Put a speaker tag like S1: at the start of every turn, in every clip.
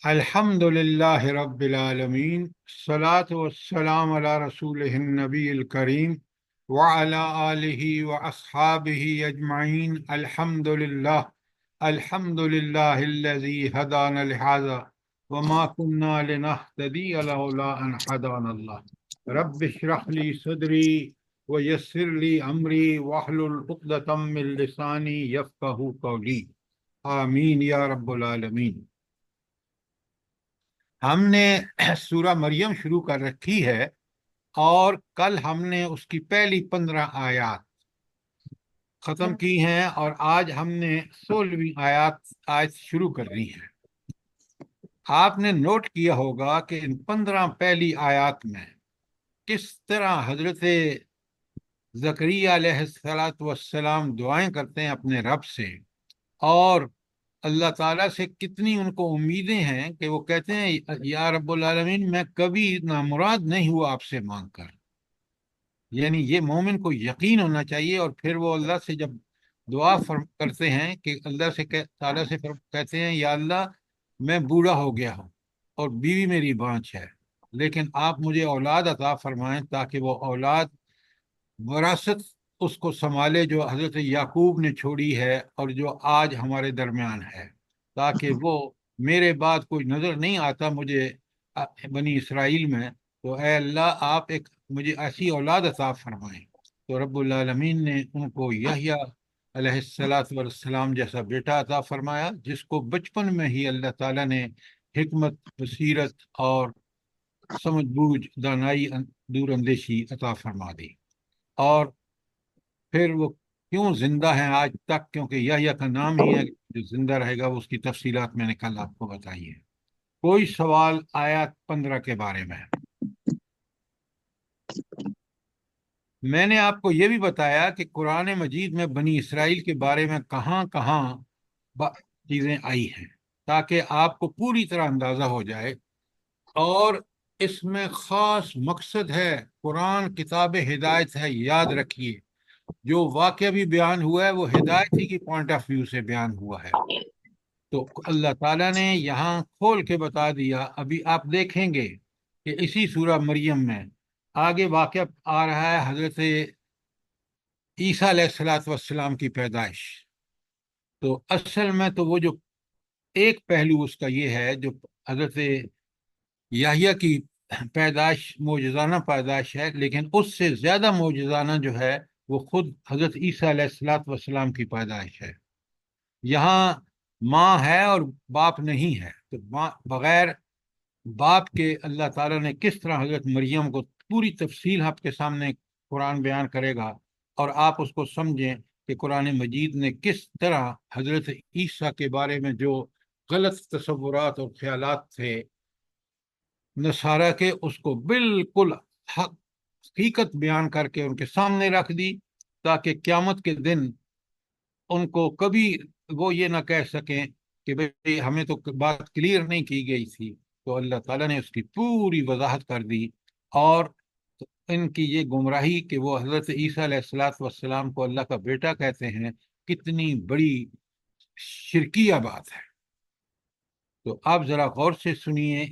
S1: الحمد للہ رب العالمین، الصلاة والسلام علی رسولہ النبی الکریم وعلی آلہ واصحابہ اجمعین۔ الحمد للہ الذی ہدانا لہذا وما كنا لنہتدی لولا ان ہدانا اللہ۔ رب اشرح لی صدری ویسر لی امری واحلل عقدۃ من لسانی یفقہوا قولی، آمین یا رب العالمین۔ ہم نے سورہ مریم شروع کر رکھی ہے اور کل ہم نے اس کی پہلی 15 آیات ختم کی ہیں اور آج ہم نے 16ویں آیت شروع کرنی ہے۔ آپ نے نوٹ کیا ہوگا کہ ان 15 پہلی آیات میں کس طرح حضرت زکریا علیہ السلام دعائیں کرتے ہیں اپنے رب سے، اور اللہ تعالیٰ سے کتنی ان کو امیدیں ہیں کہ وہ کہتے ہیں یا رب العالمین میں کبھی نامراد نہیں ہوا آپ سے مانگ کر۔ یعنی یہ مومن کو یقین ہونا چاہیے، اور پھر وہ اللہ سے جب دعا کرتے ہیں کہ اللہ سے تعالیٰ سے کہتے ہیں یا اللہ میں بوڑھا ہو گیا ہوں اور بیوی میری بانجھ ہے، لیکن آپ مجھے اولاد عطا فرمائیں تاکہ وہ اولاد وراثت اس کو سنبھالے جو حضرت یعقوب نے چھوڑی ہے اور جو آج ہمارے درمیان ہے، تاکہ وہ میرے بعد کوئی نظر نہیں آتا مجھے بنی اسرائیل میں، تو اے اللہ آپ ایک مجھے ایسی اولاد عطا فرمائیں۔ تو رب العالمین نے ان کو یحییٰ علیہ السلام جیسا بیٹا عطا فرمایا، جس کو بچپن میں ہی اللہ تعالیٰ نے حکمت، بصیرت اور سمجھ بوجھ، دانائی، دور اندیشی عطا فرما دی۔ اور پھر وہ کیوں زندہ ہیں آج تک، کیونکہ یحییٰ کا نام ہی ہے جو زندہ رہے گا، اس کی تفصیلات میں نے کل آپ کو بتائی ہے۔ کوئی سوال آیات 15 کے بارے میں؟ میں نے آپ کو یہ بھی بتایا کہ قرآن مجید میں بنی اسرائیل کے بارے میں کہاں کہاں چیزیں آئی ہیں، تاکہ آپ کو پوری طرح اندازہ ہو جائے، اور اس میں خاص مقصد ہے۔ قرآن کتاب ہدایت ہے، یاد رکھیے، جو واقعہ بھی بیان ہوا ہے وہ ہدایت ہی کی پوائنٹ آف ویو سے بیان ہوا ہے۔ تو اللہ تعالیٰ نے یہاں کھول کے بتا دیا۔ ابھی آپ دیکھیں گے کہ اسی سورہ مریم میں آگے واقعہ آ رہا ہے حضرت عیسیٰ علیہ السلام کی پیدائش۔ تو اصل میں تو وہ جو ایک پہلو اس کا یہ ہے، جو حضرت یحییٰ کی پیدائش معجزانہ پیدائش ہے، لیکن اس سے زیادہ معجزانہ جو ہے وہ خود حضرت عیسیٰ علیہ السلام کی پیدائش ہے۔ یہاں ماں ہے اور باپ نہیں ہے، تو بغیر باپ کے اللہ تعالیٰ نے کس طرح حضرت مریم کو، پوری تفصیل آپ کے سامنے قرآن بیان کرے گا، اور آپ اس کو سمجھیں کہ قرآن مجید نے کس طرح حضرت عیسیٰ کے بارے میں جو غلط تصورات اور خیالات تھے نصارہ کے، اس کو بالکل حقیقت بیان کر کے ان کے سامنے رکھ دی، تاکہ قیامت کے دن ان کو کبھی وہ یہ نہ کہہ سکیں کہ بھئی ہمیں تو بات کلیئر نہیں کی گئی تھی۔ تو اللہ تعالیٰ نے اس کی پوری وضاحت کر دی، اور ان کی یہ گمراہی کہ وہ حضرت عیسیٰ علیہ السلام کو اللہ کا بیٹا کہتے ہیں، کتنی بڑی شرکیہ بات ہے۔ تو آپ ذرا غور سے سنیے۔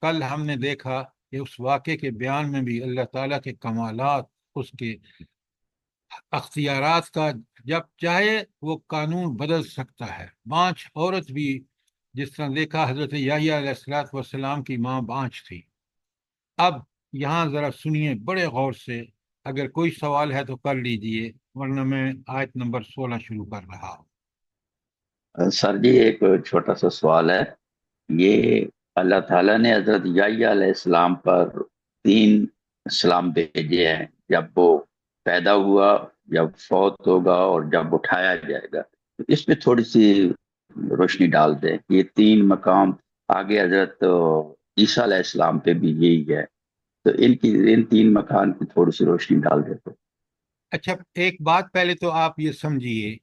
S1: کل ہم نے دیکھا کہ اس واقعے کے بیان میں بھی اللہ تعالیٰ کے کمالات، اس کے اختیارات کا، جب چاہے وہ قانون بدل سکتا ہے۔ بانجھ عورت بھی، جس طرح دیکھا حضرت یحییٰ علیہ السلام کی ماں بانجھ تھی۔ اب یہاں ذرا سنیے بڑے غور سے، اگر کوئی سوال ہے تو کر لیجئے، ورنہ میں آیت نمبر 16 شروع کر رہا ہوں۔
S2: سر جی، ایک چھوٹا سا سوال ہے۔ یہ اللہ تعالیٰ نے حضرت یحییٰ علیہ السلام پر 3 اسلام بھیجے ہیں، جب وہ پیدا ہوا، جب فوت ہوگا اور جب اٹھایا جائے گا۔ اس پہ تھوڑی سی روشنی ڈال دیں۔ یہ 3 مقام آگے حضرت عیسیٰ علیہ السلام پہ بھی یہی ہے، تو ان 3 مکان کی تھوڑی سی روشنی ڈال دیتے۔
S1: اچھا، ایک بات پہلے تو آپ یہ سمجھیے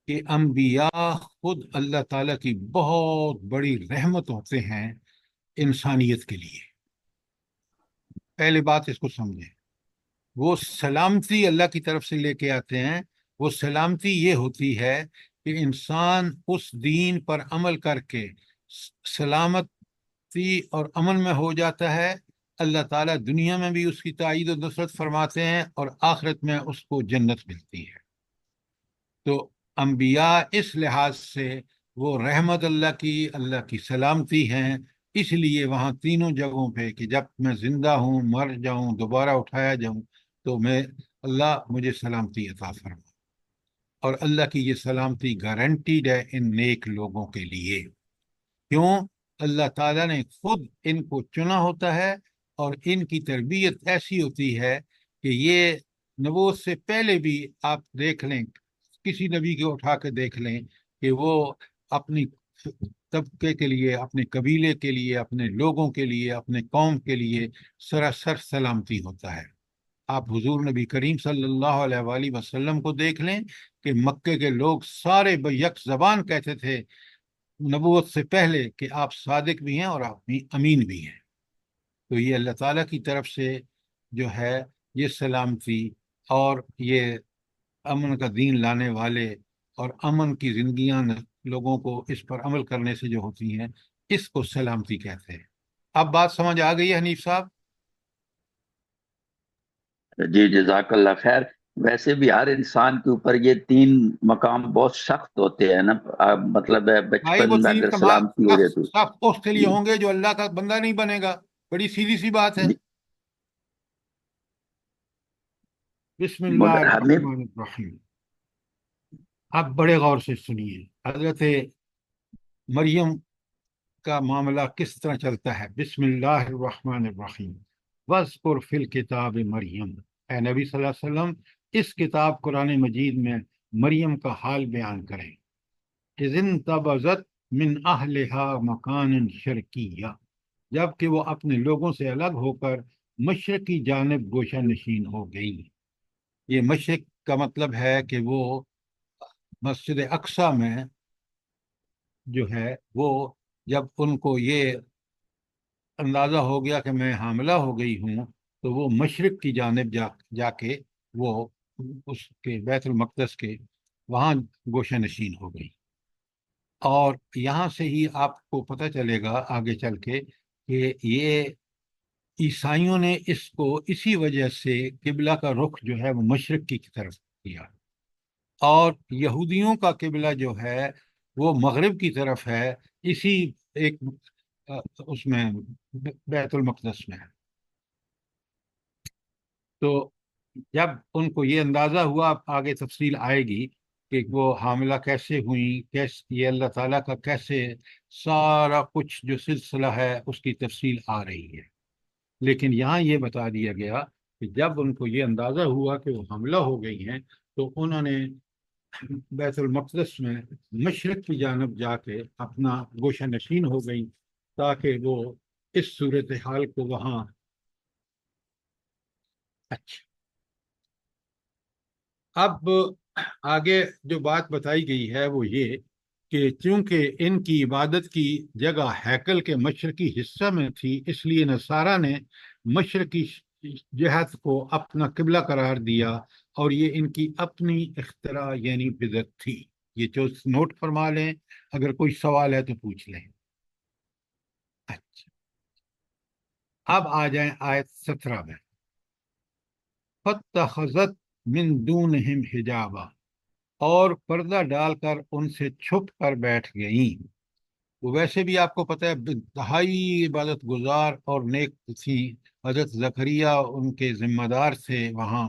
S1: کہ انبیاء خود اللہ تعالیٰ کی بہت بڑی رحمت ہوتے ہیں انسانیت کے لیے۔ پہلے بات اس کو سمجھیں، وہ سلامتی اللہ کی طرف سے لے کے آتے ہیں۔ وہ سلامتی یہ ہوتی ہے کہ انسان اس دین پر عمل کر کے سلامت سلامتی اور امن میں ہو جاتا ہے، اللہ تعالیٰ دنیا میں بھی اس کی تائید و نصرت فرماتے ہیں اور آخرت میں اس کو جنت ملتی ہے۔ تو انبیاء اس لحاظ سے وہ رحمت اللہ کی سلامتی ہیں، اس لیے وہاں تینوں جگہوں پہ کہ جب میں زندہ ہوں، مر جاؤں، دوبارہ اٹھایا جاؤں، تو میں اللہ مجھے سلامتی عطا فرما، اور اللہ کی یہ سلامتی گارنٹیڈ ہے ان نیک لوگوں کے لیے۔ کیوں؟ اللہ تعالیٰ نے خود ان کو چنا ہوتا ہے، اور ان کی تربیت ایسی ہوتی ہے کہ یہ نبوت سے پہلے بھی آپ دیکھ لیں، کسی نبی کو اٹھا کے دیکھ لیں کہ وہ اپنی طبقے کے لیے، اپنے قبیلے کے لیے، اپنے لوگوں کے لیے، اپنے قوم کے لیے سراسر سلامتی ہوتا ہے۔ آپ حضور نبی کریم صلی اللہ علیہ وآلہ وسلم کو دیکھ لیں کہ مکے کے لوگ سارے بیک زبان کہتے تھے نبوت سے پہلے کہ آپ صادق بھی ہیں اور آپ امین بھی ہیں۔ تو یہ اللہ تعالیٰ کی طرف سے جو ہے یہ سلامتی اور یہ امن کا دین لانے والے اور امن کی زندگیاں لوگوں کو اس پر عمل کرنے سے جو ہوتی ہیں، اس کو سلامتی کہتے ہیں۔ اب بات سمجھ آ گئی ہے حنیف صاحب؟
S2: جی جزاک اللہ خیر۔ ویسے بھی ہر انسان کے اوپر یہ تین مقام بہت سخت ہوتے ہیں نا، مطلب ہے
S1: بھائی وہ
S2: بچپن میں
S1: تین
S2: اگر
S1: کما
S2: سلامتی ہو جائے
S1: سخت
S2: تو
S1: سخت اس کے لیے
S2: جی
S1: ہوں گے جو اللہ کا بندہ نہیں بنے گا، بڑی سیدھی سی بات ہے۔
S2: جی،
S1: بسم اللہ
S2: مگر ہمیں
S1: الرحمن الرحیم۔ آپ بڑے غور سے سنیے، حضرت مریم کا معاملہ کس طرح چلتا ہے۔ بسم اللہ الرحمن الرحیم، وَاذْكُرْ فِي الْكِتَابِ مریم، اے نبی صلی اللہ علیہ وسلم اس کتاب قرآن مجید میں مریم کا حال بیان کریں۔ اِذِ انتبذت من اہلها مکان شرقیہ، جب کہ وہ اپنے لوگوں سے الگ ہو کر مشرق کی جانب گوشہ نشین ہو گئی۔ یہ مشرق کا مطلب ہے کہ وہ مسجد اقصی میں جو ہے وہ جب ان کو یہ اندازہ ہو گیا کہ میں حاملہ ہو گئی ہوں، تو وہ مشرق کی جانب جا کے وہ اس کے بیت المقدس کے وہاں گوشہ نشین ہو گئی۔ اور یہاں سے ہی آپ کو پتہ چلے گا آگے چل کے کہ یہ عیسائیوں نے اس کو اسی وجہ سے قبلہ کا رخ جو ہے وہ مشرق کی طرف کیا، اور یہودیوں کا قبلہ جو ہے وہ مغرب کی طرف ہے، اسی ایک اس میں بیت المقدس میں۔ تو جب ان کو یہ اندازہ ہوا، آگے تفصیل آئے گی کہ وہ حاملہ کیسے ہوئیں، کیسے یہ اللہ تعالیٰ کا کیسے سارا کچھ جو سلسلہ ہے اس کی تفصیل آ رہی ہے، لیکن یہاں یہ بتا دیا گیا کہ جب ان کو یہ اندازہ ہوا کہ وہ حاملہ ہو گئی ہیں، تو انہوں نے بیت المقدس میں مشرق کی جانب جا کے اپنا گوشہ نشین ہو گئی، تاکہ وہ اس صورتحال کو وہاں اچھا۔ اب آگے جو بات بتائی گئی ہے وہ یہ کہ چونکہ ان کی عبادت کی جگہ ہیکل کے مشرقی حصہ میں تھی، اس لیے نصارہ نے مشرقی جہت کو اپنا قبلہ قرار دیا، اور یہ ان کی اپنی اختراع یعنی بدعت تھی۔ یہ جو نوٹ فرما لیں، اگر کوئی سوال ہے تو پوچھ لیں۔ اچھا، اب آ جائیں آیت 17 میں، فَاتَّخَذَتْ مِن دُونِهِمْ حِجَابًا، اور پردہ ڈال کر ان سے چھپ کر بیٹھ گئیں۔ وہ ویسے بھی آپ کو پتہ ہے انتہائی عبادت گزار اور نیک تھی، حضرت زکریا ان کے ذمہ دار تھے وہاں،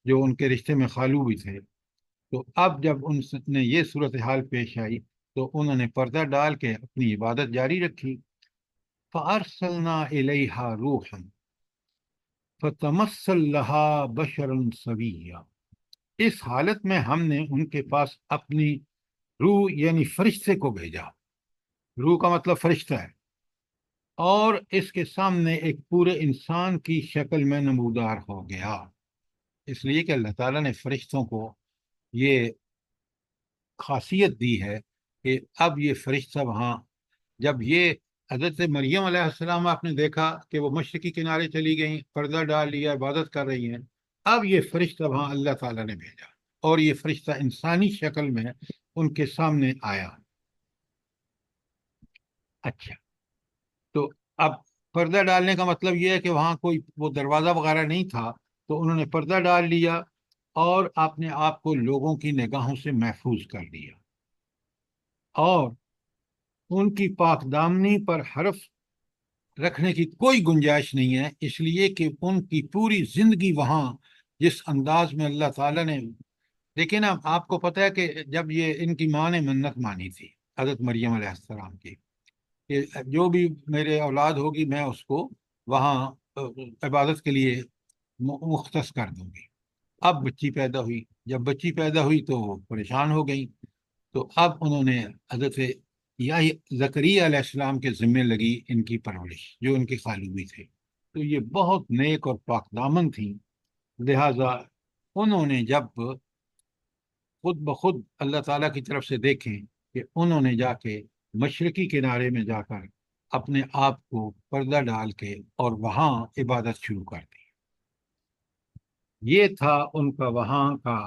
S1: جو ان کے رشتے میں خالو بھی تھے۔ تو اب جب ان نے یہ صورتحال پیش آئی تو انہوں نے پردہ ڈال کے اپنی عبادت جاری رکھی۔ فَأَرْسَلْنَا إِلَيْهَا رُوحًا فَتَمَثَّلَ لَهَا بَشَرًا سَوِيًّا، اس حالت میں ہم نے ان کے پاس اپنی روح یعنی فرشتے کو بھیجا، روح کا مطلب فرشتہ ہے، اور اس کے سامنے ایک پورے انسان کی شکل میں نمودار ہو گیا۔ اس لیے کہ اللہ تعالیٰ نے فرشتوں کو یہ خاصیت دی ہے کہ اب یہ فرشتہ وہاں، جب یہ حضرت مریم علیہ السلام آپ نے دیکھا کہ وہ مشرقی کنارے چلی گئیں، پردہ ڈال لیا، عبادت کر رہی ہیں، اب یہ فرشتہ وہاں اللہ تعالیٰ نے بھیجا، اور یہ فرشتہ انسانی شکل میں ان کے سامنے آیا۔ اچھا، تو اب پردہ ڈالنے کا مطلب یہ ہے کہ وہاں کوئی وہ دروازہ وغیرہ نہیں تھا، تو انہوں نے پردہ ڈال لیا اور اپنے آپ کو لوگوں کی نگاہوں سے محفوظ کر لیا، اور ان کی پاک دامنی پر حرف رکھنے کی کوئی گنجائش نہیں ہے، اس لیے کہ ان کی پوری زندگی وہاں جس انداز میں اللہ تعالیٰ نے، لیکن اب آپ کو پتہ ہے کہ جب یہ ان کی ماں نے منت مانی تھی حضرت مریم علیہ السلام کی کہ جو بھی میرے اولاد ہوگی میں اس کو وہاں عبادت کے لیے مختص کر دوں گی، اب بچی پیدا ہوئی، جب بچی پیدا ہوئی تو وہ پریشان ہو گئی، تو اب انہوں نے حضرت یا زکریا علیہ السلام کے ذمے لگی ان کی پرورش، جو ان کے خالوی تھے، تو یہ بہت نیک اور پاک دامن تھیں، لہذا انہوں نے جب خود بخود اللہ تعالیٰ کی طرف سے دیکھیں کہ انہوں نے جا کے مشرقی کنارے میں جا کر اپنے آپ کو پردہ ڈال کے اور وہاں عبادت شروع کر دی، یہ تھا ان کا وہاں کا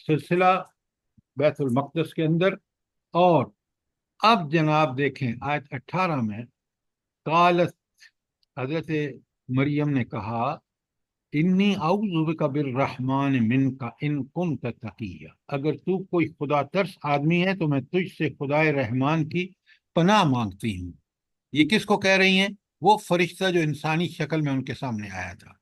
S1: سلسلہ بیت المقدس کے اندر۔ اور اب جناب دیکھیں آیت 18 میں، قالت، حضرت مریم نے کہا، انی اعوذ بک بالرحمن منک ان کنت تقیا، اگر تو کوئی خدا ترس آدمی ہے تو میں تجھ سے خدائے رحمان کی پناہ مانگتی ہوں۔ یہ کس کو کہہ رہی ہیں؟ وہ فرشتہ جو انسانی شکل میں ان کے سامنے آیا تھا۔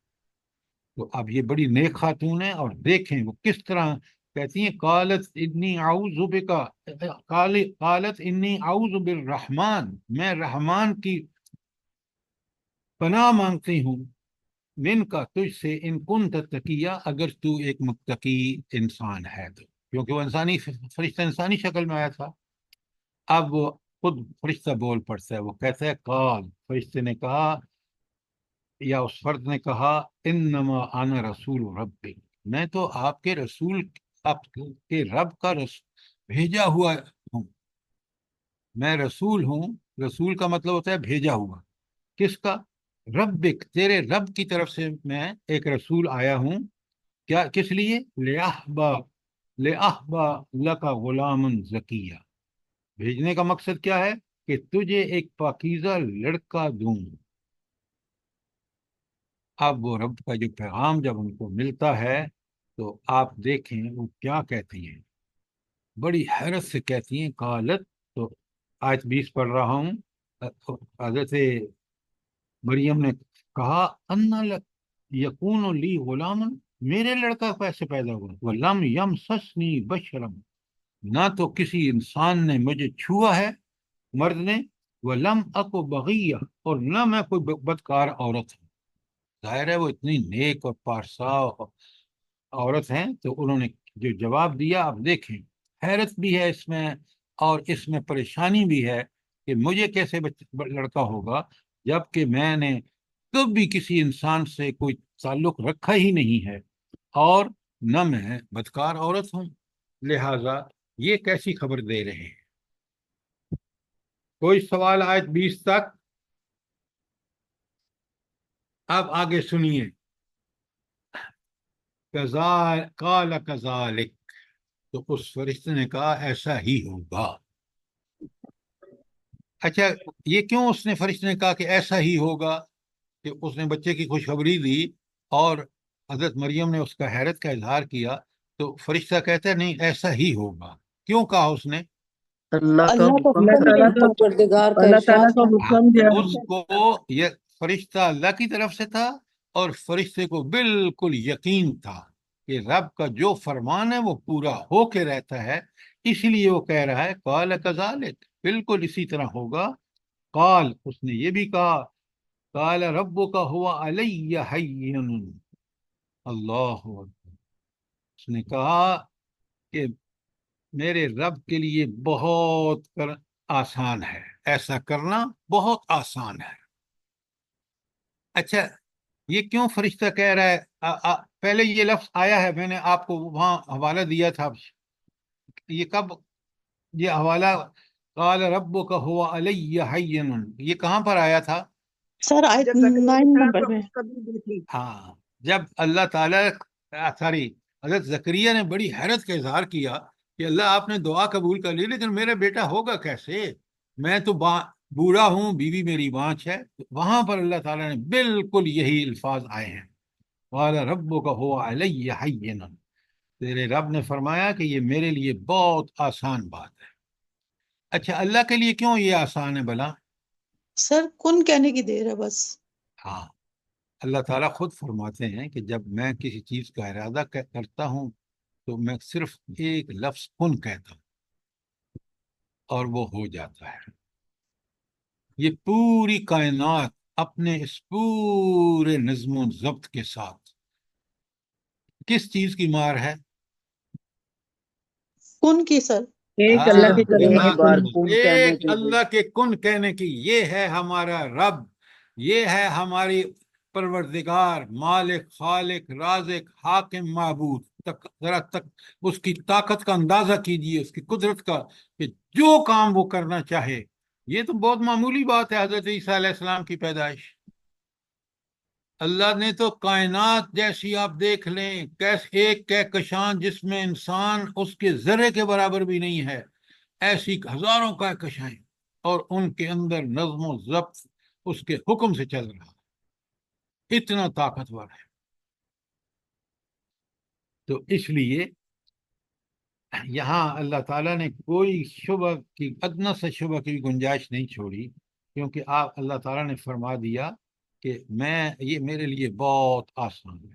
S1: تو اب یہ بڑی نیک خاتون ہے، اور دیکھیں وہ کس طرح کہتی ہیں، قالت انی اعوذ بک، قالت انی اعوذ بالرحمن، میں رحمان کی پناہ مانگتی ہوں، من کا، تجھ سے، ان کن تقیہ، اگر تو ایک متقی انسان ہے تو، کیونکہ وہ انسانی فرشتہ انسانی شکل میں آیا تھا۔ اب وہ خود فرشتہ بول پڑتا ہے، وہ کہتا ہے قال، فرشتے نے کہا یا اس فرد نے کہا، انما انا رسول رب، میں تو آپ کے رسول، آپ کے رب کا بھیجا ہوا ہوں، میں رسول ہوں، رسول کا مطلب ہوتا ہے بھیجا ہوا، کس کا؟ ربک، تیرے رب کی طرف سے میں ایک رسول آیا ہوں، کیا کس لیے؟ لَأَحْبَ لَكَ غُلَامًا زَكِيًّا، بھیجنے کا مقصد کیا ہے؟ کہ تجھے ایک پاکیزہ لڑکا دوں۔ اب وہ رب کا جو پیغام جب ان کو ملتا ہے تو آپ دیکھیں وہ کیا کہتی ہیں، بڑی حیرت سے کہتی ہیں، قالت، تو آیت 20 پڑھ رہا ہوں، حضرت مریم نے کہا، انا یکون لی غلام، میرے لڑکا کیسے پیدا ہوا؟ ولم یمسسنی بشرم، نہ تو کسی انسان نے مجھے چھوا ہے، مرد نے، ولم اکو بغیہ، اور نہ میں کوئی بدکار عورت ہوں۔ ظاہر ہے وہ اتنی نیک اور پارسا عورت ہیں، تو انہوں نے جو جواب دیا، آپ دیکھیں حیرت بھی ہے اس میں، اور اس میں پریشانی بھی ہے کہ مجھے کیسے لڑکا ہوگا جب کہ میں نے کبھی کسی انسان سے کوئی تعلق رکھا ہی نہیں ہے، اور نہ میں بدکار عورت ہوں، لہذا یہ کیسی خبر دے رہے ہیں؟ کوئی سوال آیت 20 تک؟ اب آگے سنیے، قال کذالک، تو اس فرشتے نے کہا ایسا ہی ہوگا۔ اچھا، یہ کیوں اس نے فرشتے نے کہا کہ ایسا ہی ہوگا؟ کہ اس نے بچے کی خوشخبری دی اور حضرت مریم نے اس کا حیرت کا اظہار کیا، تو فرشتہ کہتا ہے نہیں ایسا ہی ہوگا، کیوں کہا اس نے؟
S3: اللہ کا
S4: اللہ کا
S3: حکم
S4: حکم
S3: تھا،
S4: ہے، پروردگار کا
S3: اللہ تعالیٰ
S4: ارشاد
S3: کا
S4: ہے۔
S3: حکم دیا
S1: اس کو یہ فرشتہ اللہ کی طرف سے تھا، اور فرشتے کو بالکل یقین تھا کہ رب کا جو فرمان ہے وہ پورا ہو کے رہتا ہے، اس لیے وہ کہہ رہا ہے قال کذالک، بالکل اسی طرح ہوگا۔ قال، اس نے یہ بھی کہا، قال ربک هو علی ہین، اللہ اکبر، اس نے کہا کہ میرے رب کے لیے بہت آسان ہے، ایسا کرنا بہت آسان ہے۔ اچھا، یہ کیوں فرشتہ کہہ رہا ہے؟ پہلے یہ لفظ آیا ہے، میں نے آپ کو وہاں حوالہ دیا تھا، یہ کب یہ حوالہ قال ربک هو علی ہین، یہ کہاں پر آیا تھا؟
S4: سر آیت 9 نمبر میں۔
S1: ہاں، جب اللہ تعالیٰ، سوری، حضرت زکریا نے بڑی حیرت کا اظہار کیا کہ اللہ آپ نے دعا قبول کر لی، لیکن میرا بیٹا ہوگا کیسے؟ میں تو بوڑھا ہوں، بیوی میری بانچ ہے، وہاں پر اللہ تعالیٰ نے بالکل یہی الفاظ آئے ہیں، قال ربک هو علی ہین، تیرے رب نے فرمایا کہ یہ میرے لیے بہت آسان بات ہے۔ اچھا، اللہ کے لیے کیوں یہ آسان ہے بھلا؟
S4: سر کن کہنے کی دیر ہے بس۔
S1: ہاں، اللہ تعالیٰ خود فرماتے ہیں کہ جب میں کسی چیز کا ارادہ کرتا ہوں تو میں صرف ایک لفظ کن کہتا ہوں اور وہ ہو جاتا ہے۔ یہ پوری کائنات اپنے اس پورے نظم و ضبط کے ساتھ کس چیز کی مار ہے؟
S4: کن کی سر۔
S3: ایک اللہ
S1: ہاں،
S3: کے کلمے کی
S1: ایک
S3: بار کن کہنے
S1: ایک
S3: کے لیے۔
S1: اللہ کے کن کہنے کی۔ یہ ہے ہمارا رب، یہ ہے ہماری پروردگار، مالک، خالق، رازق، حاکم، معبود۔ ذرا تک اس کی طاقت کا اندازہ کیجئے، اس کی قدرت کا، کہ جو کام وہ کرنا چاہے۔ یہ تو بہت معمولی بات ہے، حضرت عیسیٰ علیہ السلام کی پیدائش۔ اللہ نے تو کائنات جیسی آپ دیکھ لیں، ایک کہکشان جس میں انسان اس کے ذرے کے برابر بھی نہیں ہے، ایسی ہزاروں کہکشائیں، اور ان کے اندر نظم و ضبط اس کے حکم سے چل رہا ہے، اتنا طاقتور ہے۔ تو اس لیے یہاں اللہ تعالیٰ نے کوئی شبہ کی، ادنیٰ سے شبہ کی گنجائش نہیں چھوڑی، کیونکہ اللہ تعالیٰ نے فرما دیا کہ یہ میرے لیے بہت آسان ہے۔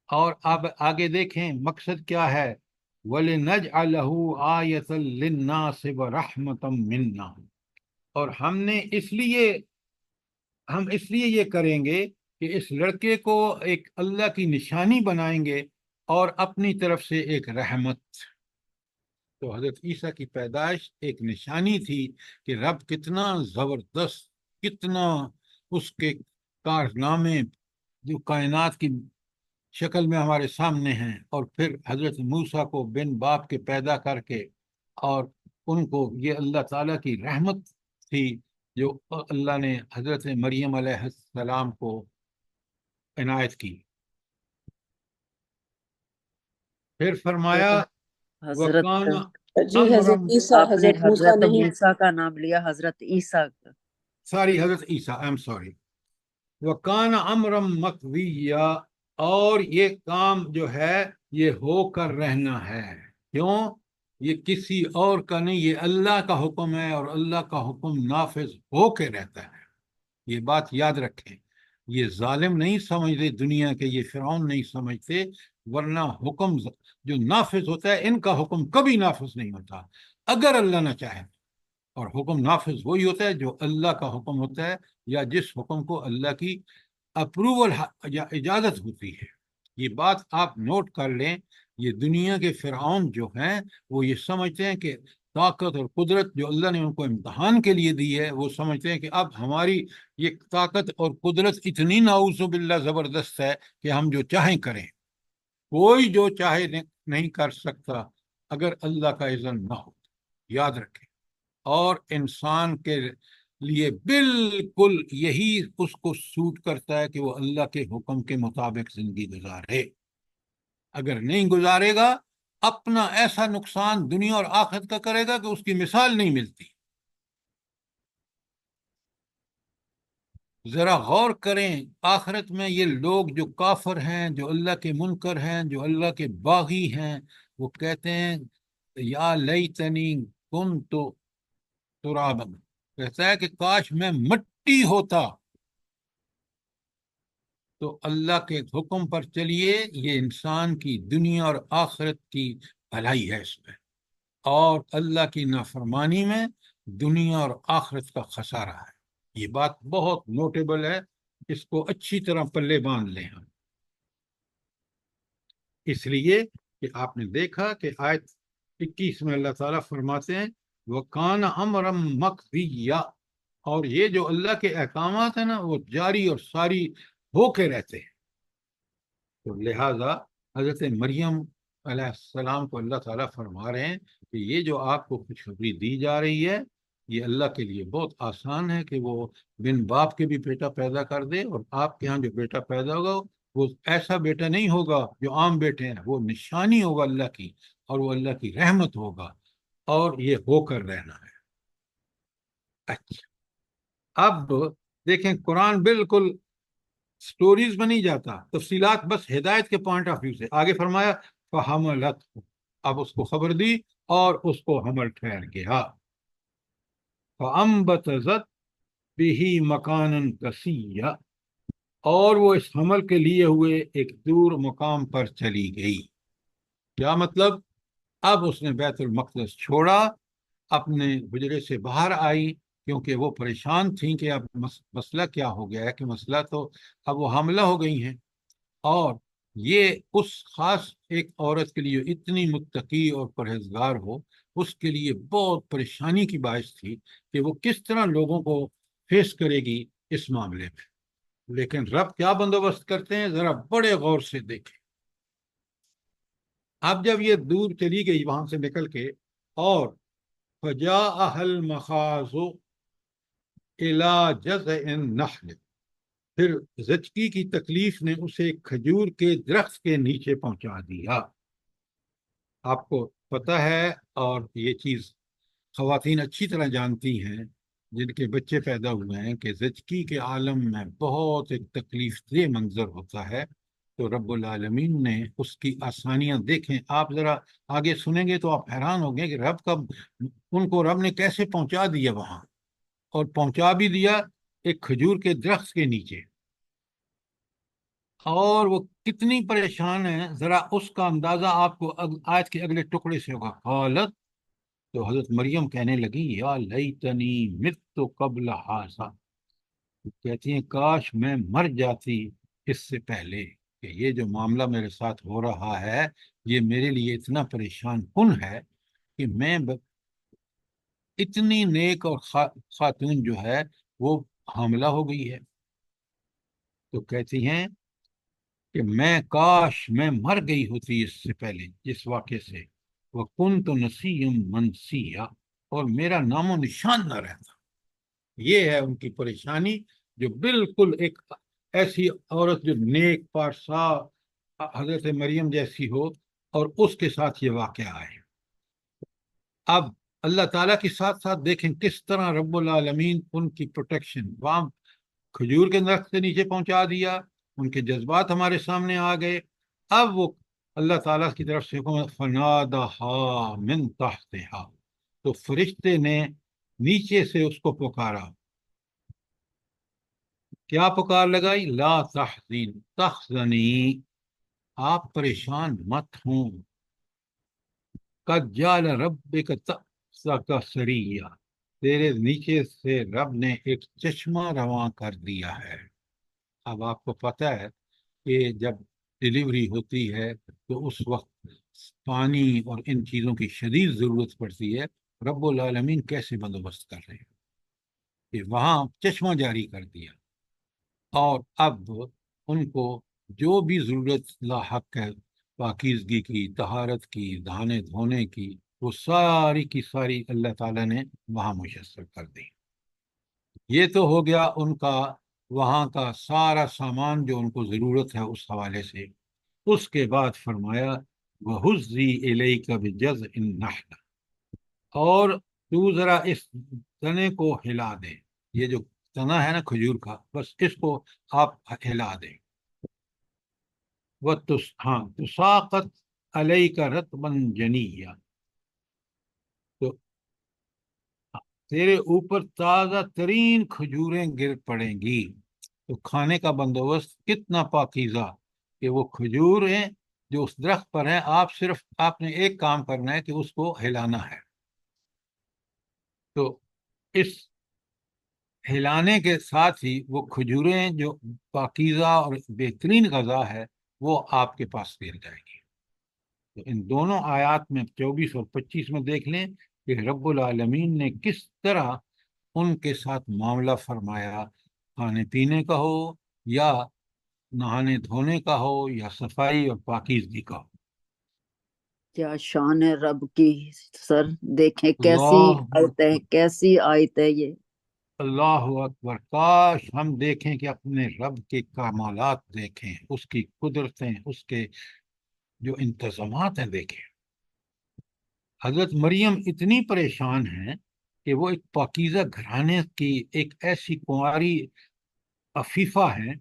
S1: اور اب آگے دیکھیں مقصد کیا ہے، وَلِنَجْعَلَهُ آیَةً لِلنَّاسِ وَرَحْمَةً مِنَّا، اور ہم اس لیے یہ کریں گے کہ اس لڑکے کو ایک اللہ کی نشانی بنائیں گے اور اپنی طرف سے ایک رحمت۔ تو حضرت عیسیٰ کی پیدائش ایک نشانی تھی کہ رب کتنا زبردست، کتنا اس کے کارنامے جو کائنات کی شکل میں ہمارے سامنے ہیں، اور پھر حضرت موسیٰ کو بن باپ کے پیدا کر کے، اور ان کو یہ اللہ تعالیٰ کی رحمت تھی جو اللہ نے حضرت مریم علیہ السلام کو عنایت کی۔ پھر فرمایا
S3: حضرت
S1: وَكَانَ
S4: جی حضرت
S1: أَمْرًا،
S4: عیسیٰ،
S3: آپ نے
S4: حضرت موسیٰ
S3: حضرت
S4: نہیں۔
S3: موسیٰ کا نام لیا، حضرت عیسیٰ کا۔
S1: ساری حضرت عیسیٰ، I'm sorry، وَكَانَ أَمْرًا مَقْضِيًّا، اور یہ کام جو ہے یہ ہو کر رہنا ہے۔ کیوں؟ یہ کسی اور کا نہیں، یہ اللہ کا حکم ہے، اور اللہ کا حکم نافذ ہو کے رہتا ہے۔ یہ بات یاد رکھیں، یہ ظالم نہیں سمجھتے دنیا کے، یہ فرعون نہیں سمجھتے، ورنہ حکم جو نافذ ہوتا ہے، ان کا حکم کبھی نافذ نہیں ہوتا اگر اللہ نہ چاہے۔ اور حکم نافذ وہی ہوتا ہے جو اللہ کا حکم ہوتا ہے، یا جس حکم کو اللہ کی اپروول یا اجازت ہوتی ہے۔ یہ بات آپ نوٹ کر لیں، یہ دنیا کے فرعون جو ہیں وہ یہ سمجھتے ہیں کہ طاقت اور قدرت جو اللہ نے ان کو امتحان کے لیے دی ہے، وہ سمجھتے ہیں کہ اب ہماری یہ طاقت اور قدرت اتنی نعوذ باللہ زبردست ہے کہ ہم جو چاہیں کریں، کوئی جو چاہے نہیں کر سکتا اگر اللہ کا اذن نہ ہو۔ یاد رکھیں، اور انسان کے لیے بالکل یہی اس کو سوٹ کرتا ہے کہ وہ اللہ کے حکم کے مطابق زندگی گزارے۔ اگر نہیں گزارے گا، اپنا ایسا نقصان دنیا اور آخرت کا کرے گا کہ اس کی مثال نہیں ملتی۔ ذرا غور کریں، آخرت میں یہ لوگ جو کافر ہیں، جو اللہ کے منکر ہیں، جو اللہ کے باغی ہیں، وہ کہتے ہیں یا لیتنی کنت ترابا، کہتا ہے کہ کاش میں مٹی ہوتا۔ تو اللہ کے حکم پر چلیے، یہ انسان کی دنیا اور آخرت کی بھلائی ہے اس میں، اور اللہ کی نافرمانی میں دنیا اور آخرت کا خسارہ ہے۔ یہ بات بہت نوٹیبل ہے، اس کو اچھی طرح پلے باندھ لیں ہم۔ اس لیے کہ آپ نے دیکھا کہ آیت 21 میں اللہ تعالیٰ فرماتے ہیں وَكَانَ أَمْرًا مَقْضِيًّا، اور یہ جو اللہ کے احکامات ہیں نا، وہ جاری اور ساری ہو کے رہتے ہیں۔ تو لہٰذا حضرت مریم علیہ السلام کو اللہ تعالیٰ فرما رہے ہیں کہ یہ جو آپ کو خوشخبری دی جا رہی ہے، یہ اللہ کے لیے بہت آسان ہے کہ وہ بن باپ کے بھی بیٹا پیدا کر دے، اور آپ کے ہاں جو بیٹا پیدا ہوگا وہ ایسا بیٹا نہیں ہوگا جو عام بیٹے ہیں، وہ نشانی ہوگا اللہ کی، اور وہ اللہ کی رحمت ہوگا، اور یہ ہو کر رہنا ہے۔ اچھا، اب دیکھیں قرآن بالکل سٹوریز میں نہیں جاتا، تفصیلات بس ہدایت کے پوائنٹ آف ویو سے۔ آگے فرمایا فحملت، اب اس کو خبر دی اور اس کو حمل ٹھہر گیا۔ فانبتت به مکانا قصیا، اور وہ اس حمل کے لیے ہوئے ایک دور مقام پر چلی گئی۔ کیا مطلب؟ اب اس نے بیت المقدس چھوڑا، اپنے حجرے سے باہر آئی، کیونکہ وہ پریشان تھیں کہ اب مسئلہ کیا ہو گیا ہے، کہ مسئلہ تو اب وہ حاملہ ہو گئی ہیں، اور یہ اس خاص ایک عورت کے لیے اتنی متقی اور پرہیزگار ہو، اس کے لیے بہت پریشانی کی باعث تھی کہ وہ کس طرح لوگوں کو فیس کرے گی اس معاملے میں۔ لیکن رب کیا بندوبست کرتے ہیں، ذرا بڑے غور سے دیکھیں۔ اب جب یہ دور چلی گئی وہاں سے نکل کے، اور فجاءها المخاض الى جذع النخل، پھر زچگی کی تکلیف نے اسے کھجور کے درخت کے نیچے پہنچا دیا۔ آپ کو پتہ ہے، اور یہ چیز خواتین اچھی طرح جانتی ہیں جن کے بچے پیدا ہوئے ہیں، کہ زچگی کے عالم میں بہت ایک تکلیف دہ منظر ہوتا ہے۔ تو رب العالمین نے اس کی آسانیاں دیکھیں، آپ ذرا آگے سنیں گے تو آپ حیران ہوں گے کہ ان کو رب نے کیسے پہنچا دیا وہاں، اور پہنچا بھی دیا ایک کھجور کے درخت کے نیچے۔ اور وہ کتنی پریشان ہیں، ذرا اس کا اندازہ آپ کو آیت کے اگلے ٹکڑے سے ہوگا۔ قالت، تو حضرت مریم کہنے لگی یا لیتنی مت قبل ھذا، کہتی ہیں کاش میں مر جاتی اس سے پہلے، کہ یہ جو معاملہ میرے ساتھ ہو رہا ہے یہ میرے لیے اتنا پریشان کن ہے کہ میں اتنی نیک اور خاتون جو ہے وہ حاملہ ہو گئی ہے۔ تو کہتی ہیں کہ میں کاش میں مر گئی ہوتی اس سے پہلے، اس واقعے سے، وَكُنْتُ نَسِيًّا مَنْسِيًّا، اور میرا نام و نشان نہ رہتا۔ یہ ہے ان کی پریشانی، جو بالکل ایک ایسی عورت جو نیک پارسا حضرت مریم جیسی ہو، اور اس کے ساتھ یہ واقعہ ہے۔ اب اللہ تعالیٰ کے ساتھ ساتھ دیکھیں کس طرح رب العالمین ان کی پروٹیکشن، وہاں کھجور کے درخت سے نیچے پہنچا دیا، ان کے جذبات ہمارے سامنے آ گئے۔ اب وہ اللہ تعالیٰ کی طرف سے حکم، فنادہا من تحتہا، تو فرشتے نے نیچے سے اس کو پکارا۔ کیا پکار لگائی؟ لا تحزنی، آپ پریشان مت ہوں، قد جعل ربک تحتک سریا، تیرے نیچے سے رب نے ایک چشمہ رواں کر دیا ہے۔ اب آپ کو پتہ ہے کہ جب ڈیلیوری ہوتی ہے تو اس وقت پانی اور ان چیزوں کی شدید ضرورت پڑتی ہے۔ رب العالمین کیسے بندوبست کر رہے ہیں کہ وہاں چشمہ جاری کر دیا، اور اب ان کو جو بھی ضرورت لاحق ہے، پاکیزگی کی، طہارت کی، نہانے دھونے کی، وہ ساری کی ساری اللہ تعالیٰ نے وہاں میسر کر دی۔ یہ تو ہو گیا ان کا وہاں کا سارا سامان جو ان کو ضرورت ہے اس حوالے سے۔ اس کے بعد فرمایا وَهُزِّي إِلَيْكَ بِجَذْعِ النَّخْلَةِ، اور تو ذرا اس تنے کو ہلا دے، یہ جو تنا ہے نا کھجور کا، بس اس کو آپ ہلا دیں۔ تُسَاقَطْ عَلَيْكَ رَطْبًا جَنِيًّا، تو تیرے اوپر تازہ ترین کھجوریں گر پڑیں گی۔ تو کھانے کا بندوبست کتنا پاکیزہ، کہ وہ کھجوریں جو اس درخت پر ہیں، آپ نے ایک کام کرنا ہے کہ اس کو ہلانا ہے۔ تو اس ہلانے کے ساتھ ہی وہ کھجوریں جو پاکیزہ اور بہترین غذا ہے وہ آپ کے پاس گر جائے گی۔ تو ان دونوں آیات میں 24 اور 25 میں دیکھ لیں کہ رب العالمین نے کس طرح ان کے ساتھ معاملہ فرمایا، کھانے پینے کا ہو یا نہانے دھونے کا ہو یا صفائی اور پاکیزگی کا ہو۔
S3: کیا شان ہے رب کی، سر دیکھیں کیسی
S1: اللہ
S3: آیت ہے، کیسی آیت ہے یہ۔
S1: اللہ اکبر، کاش ہم دیکھیں کہ اپنے رب کے کمالات دیکھیں، اس کی قدرتیں، اس کے جو انتظامات ہیں دیکھیں۔ حضرت مریم اتنی پریشان ہیں کہ وہ ایک پاکیزہ گھرانے کی ایک ایسی کنواری عفیفہ ہیں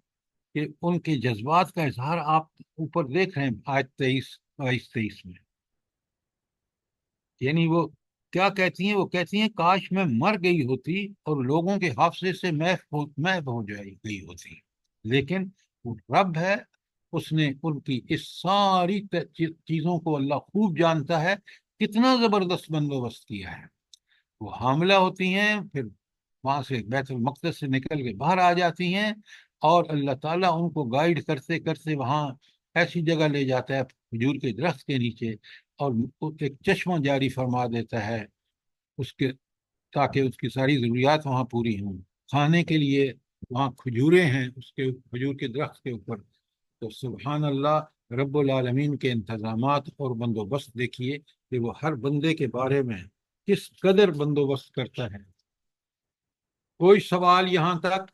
S1: کہ ان کے جذبات کا اظہار آپ اوپر دیکھ رہے ہیں آیت 22-23 میں. یعنی وہ کیا کہتی ہیں؟ وہ کہتی ہیں کاش میں مر گئی ہوتی اور لوگوں کے حافظے سے محو ہو گئی ہوتی، لیکن وہ رب ہے، اس نے ان کی اس ساری چیزوں کو اللہ خوب جانتا ہے، کتنا زبردست بندوبست کیا ہے. وہ حاملہ ہوتی ہیں، پھر وہاں سے بیت المقدس سے نکل کے باہر آ جاتی ہیں، اور اللہ تعالیٰ ان کو گائیڈ کرتے کرتے وہاں ایسی جگہ لے جاتا ہے کھجور کے درخت کے نیچے، اور ایک چشمہ جاری فرما دیتا ہے اس کے، تاکہ اس کی ساری ضروریات وہاں پوری ہوں. کھانے کے لیے وہاں کھجوریں ہیں اس کے کھجور کے درخت کے اوپر. تو سبحان اللہ، رب العالمین کے انتظامات اور بندوبست دیکھیے کہ وہ ہر بندے کے بارے میں کس قدر بندوبست کرتا ہے. کوئی سوال یہاں تک؟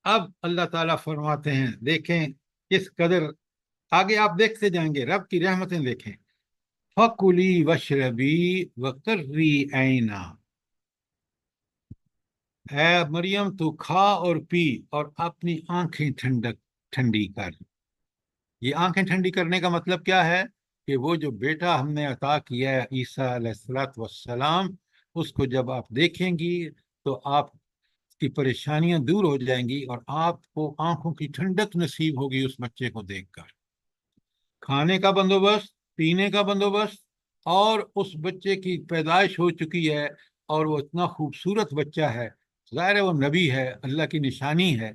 S1: اب اللہ تعالیٰ فرماتے ہیں، دیکھیں کس قدر آگے آپ دیکھتے جائیں گے، رب کی رحمتیں دیکھیں. فَكُلِي وَاشْرَبِي وَقَرِّي عَيْنًا، اے مریم تو کھا اور پی اور اپنی آنکھیں ٹھنڈی کر. یہ آنکھیں ٹھنڈی کرنے کا مطلب کیا ہے؟ کہ وہ جو بیٹا ہم نے عطا کیا ہے عیسیٰ علیہ السلام، اس کو جب آپ دیکھیں گی تو آپ کی پریشانیاں دور ہو جائیں گی، اور آپ کو آنکھوں کی ٹھنڈک نصیب ہوگی اس بچے کو دیکھ کر. کھانے کا بندوبست، پینے کا بندوبست، اور اس بچے کی پیدائش ہو چکی ہے اور وہ اتنا خوبصورت بچہ ہے، ظاہر ہے وہ نبی ہے، اللہ کی نشانی ہے.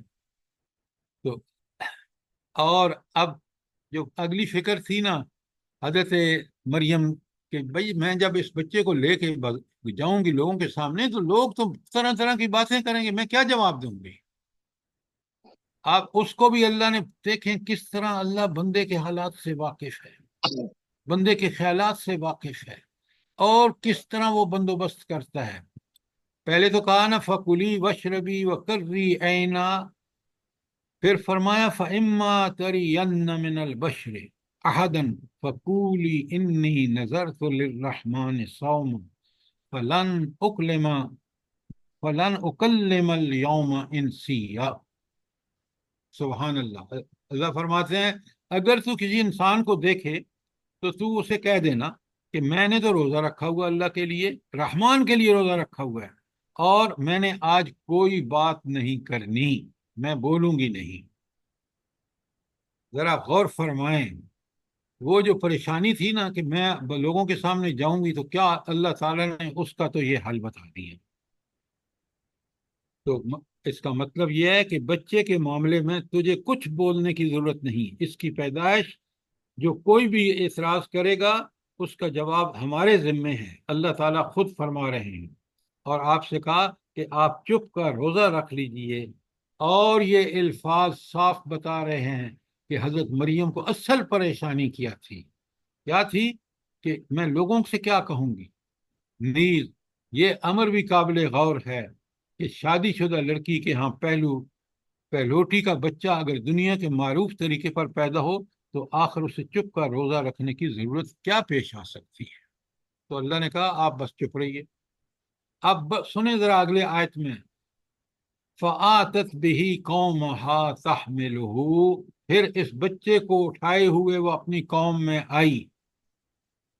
S1: تو اور اب جو اگلی فکر تھی نا حضرت مریم کہ بھئی میں جب اس بچے کو لے کے جاؤں گی لوگوں کے سامنے تو لوگ تو طرح طرح کی باتیں کریں گے، میں کیا جواب دوں گی؟ آپ اس کو بھی اللہ نے دیکھیں کس طرح اللہ بندے کے حالات سے واقف ہے، بندے کے خیالات سے واقف ہے، اور کس طرح وہ بندوبست کرتا ہے. پہلے تو کہا نا فَكُلِي وَاشْرَبِي وَقَرِّي عَيْنًا، پھر فرمایا فَإِمَّا تَرِيَنَّ مِنَ الْبَشْرِ أَحَدًا فَقُولِي إِنِّي نَذَرْتُ لِلرَّحْمَنِ صَوْمًا فَلَنْ أُكَلِّمَ الْيَوْمَ إِنْسِيًّا. سبحان اللہ. اللہ فرماتے ہیں اگر تو کسی انسان کو دیکھے تو تو اسے کہہ دینا کہ میں نے تو روزہ رکھا ہوا اللہ کے لیے، رحمان کے لیے روزہ رکھا ہوا ہے، اور میں نے آج کوئی بات نہیں کرنی، میں بولوں گی نہیں. ذرا غور فرمائیں، وہ جو پریشانی تھی نا کہ میں لوگوں کے سامنے جاؤں گی تو کیا، اللہ تعالیٰ نے اس کا تو یہ حل بتا دیا. تو اس کا مطلب یہ ہے کہ بچے کے معاملے میں تجھے کچھ بولنے کی ضرورت نہیں. اس کی پیدائش جو کوئی بھی اعتراض کرے گا اس کا جواب ہمارے ذمے ہے، اللہ تعالیٰ خود فرما رہے ہیں. اور آپ سے کہا کہ آپ چپ کا روزہ رکھ لیجئے، اور یہ الفاظ صاف بتا رہے ہیں کہ حضرت مریم کو اصل پریشانی کیا تھی. کیا تھی؟ کہ میں لوگوں سے کیا کہوں گی. نیز یہ امر بھی قابل غور ہے کہ شادی شدہ لڑکی کے ہاں پہلوٹی کا بچہ اگر دنیا کے معروف طریقے پر پیدا ہو تو آخر اسے چپ کا روزہ رکھنے کی ضرورت کیا پیش آ سکتی ہے. تو اللہ نے کہا آپ بس چپ رہیے. اب سنیں ذرا اگلے آیت میں، فَآتَتْ بِهِ قَوْمَهَا تَحْمِلُهُ، پھر اس بچے کو اٹھائے ہوئے وہ اپنی قوم میں آئی.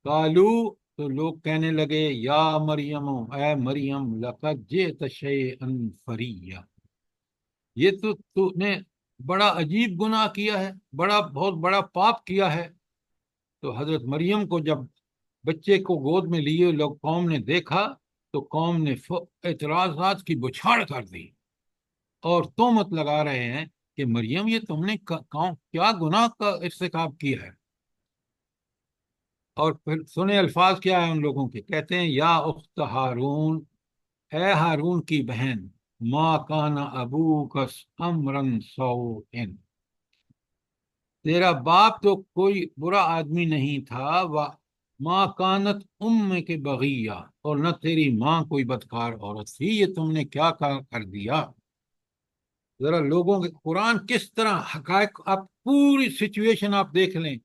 S1: قالو، تو لوگ کہنے لگے یا مریم، اے مریم، لقد جئت شیئا فریّا، یہ تو نے بڑا عجیب گناہ کیا ہے، بہت بڑا پاپ کیا ہے. تو حضرت مریم کو جب بچے کو گود میں لیے لوگ قوم نے دیکھا تو قوم نے اعتراضات کی بچھاڑ کر دی اور تہمت لگا رہے ہیں کہ مریم یہ تم نے کیا گناہ کا ارتکاب کیا ہے. اور پھر سنے الفاظ کیا ہے ان لوگوں کے، کہتے ہیں یا اخت ہارون، اے ہارون کی بہن، ما کان ابوک امرا سوء، تیرا باپ تو کوئی برا آدمی نہیں تھا، ما کانت امک بغیہ، اور نہ تیری ماں کوئی بدکار عورت تھی، یہ تم نے کیا کر دیا. ذرا لوگوں کے قرآن کس طرح حقائق، آپ پوری سچویشن آپ دیکھ لیں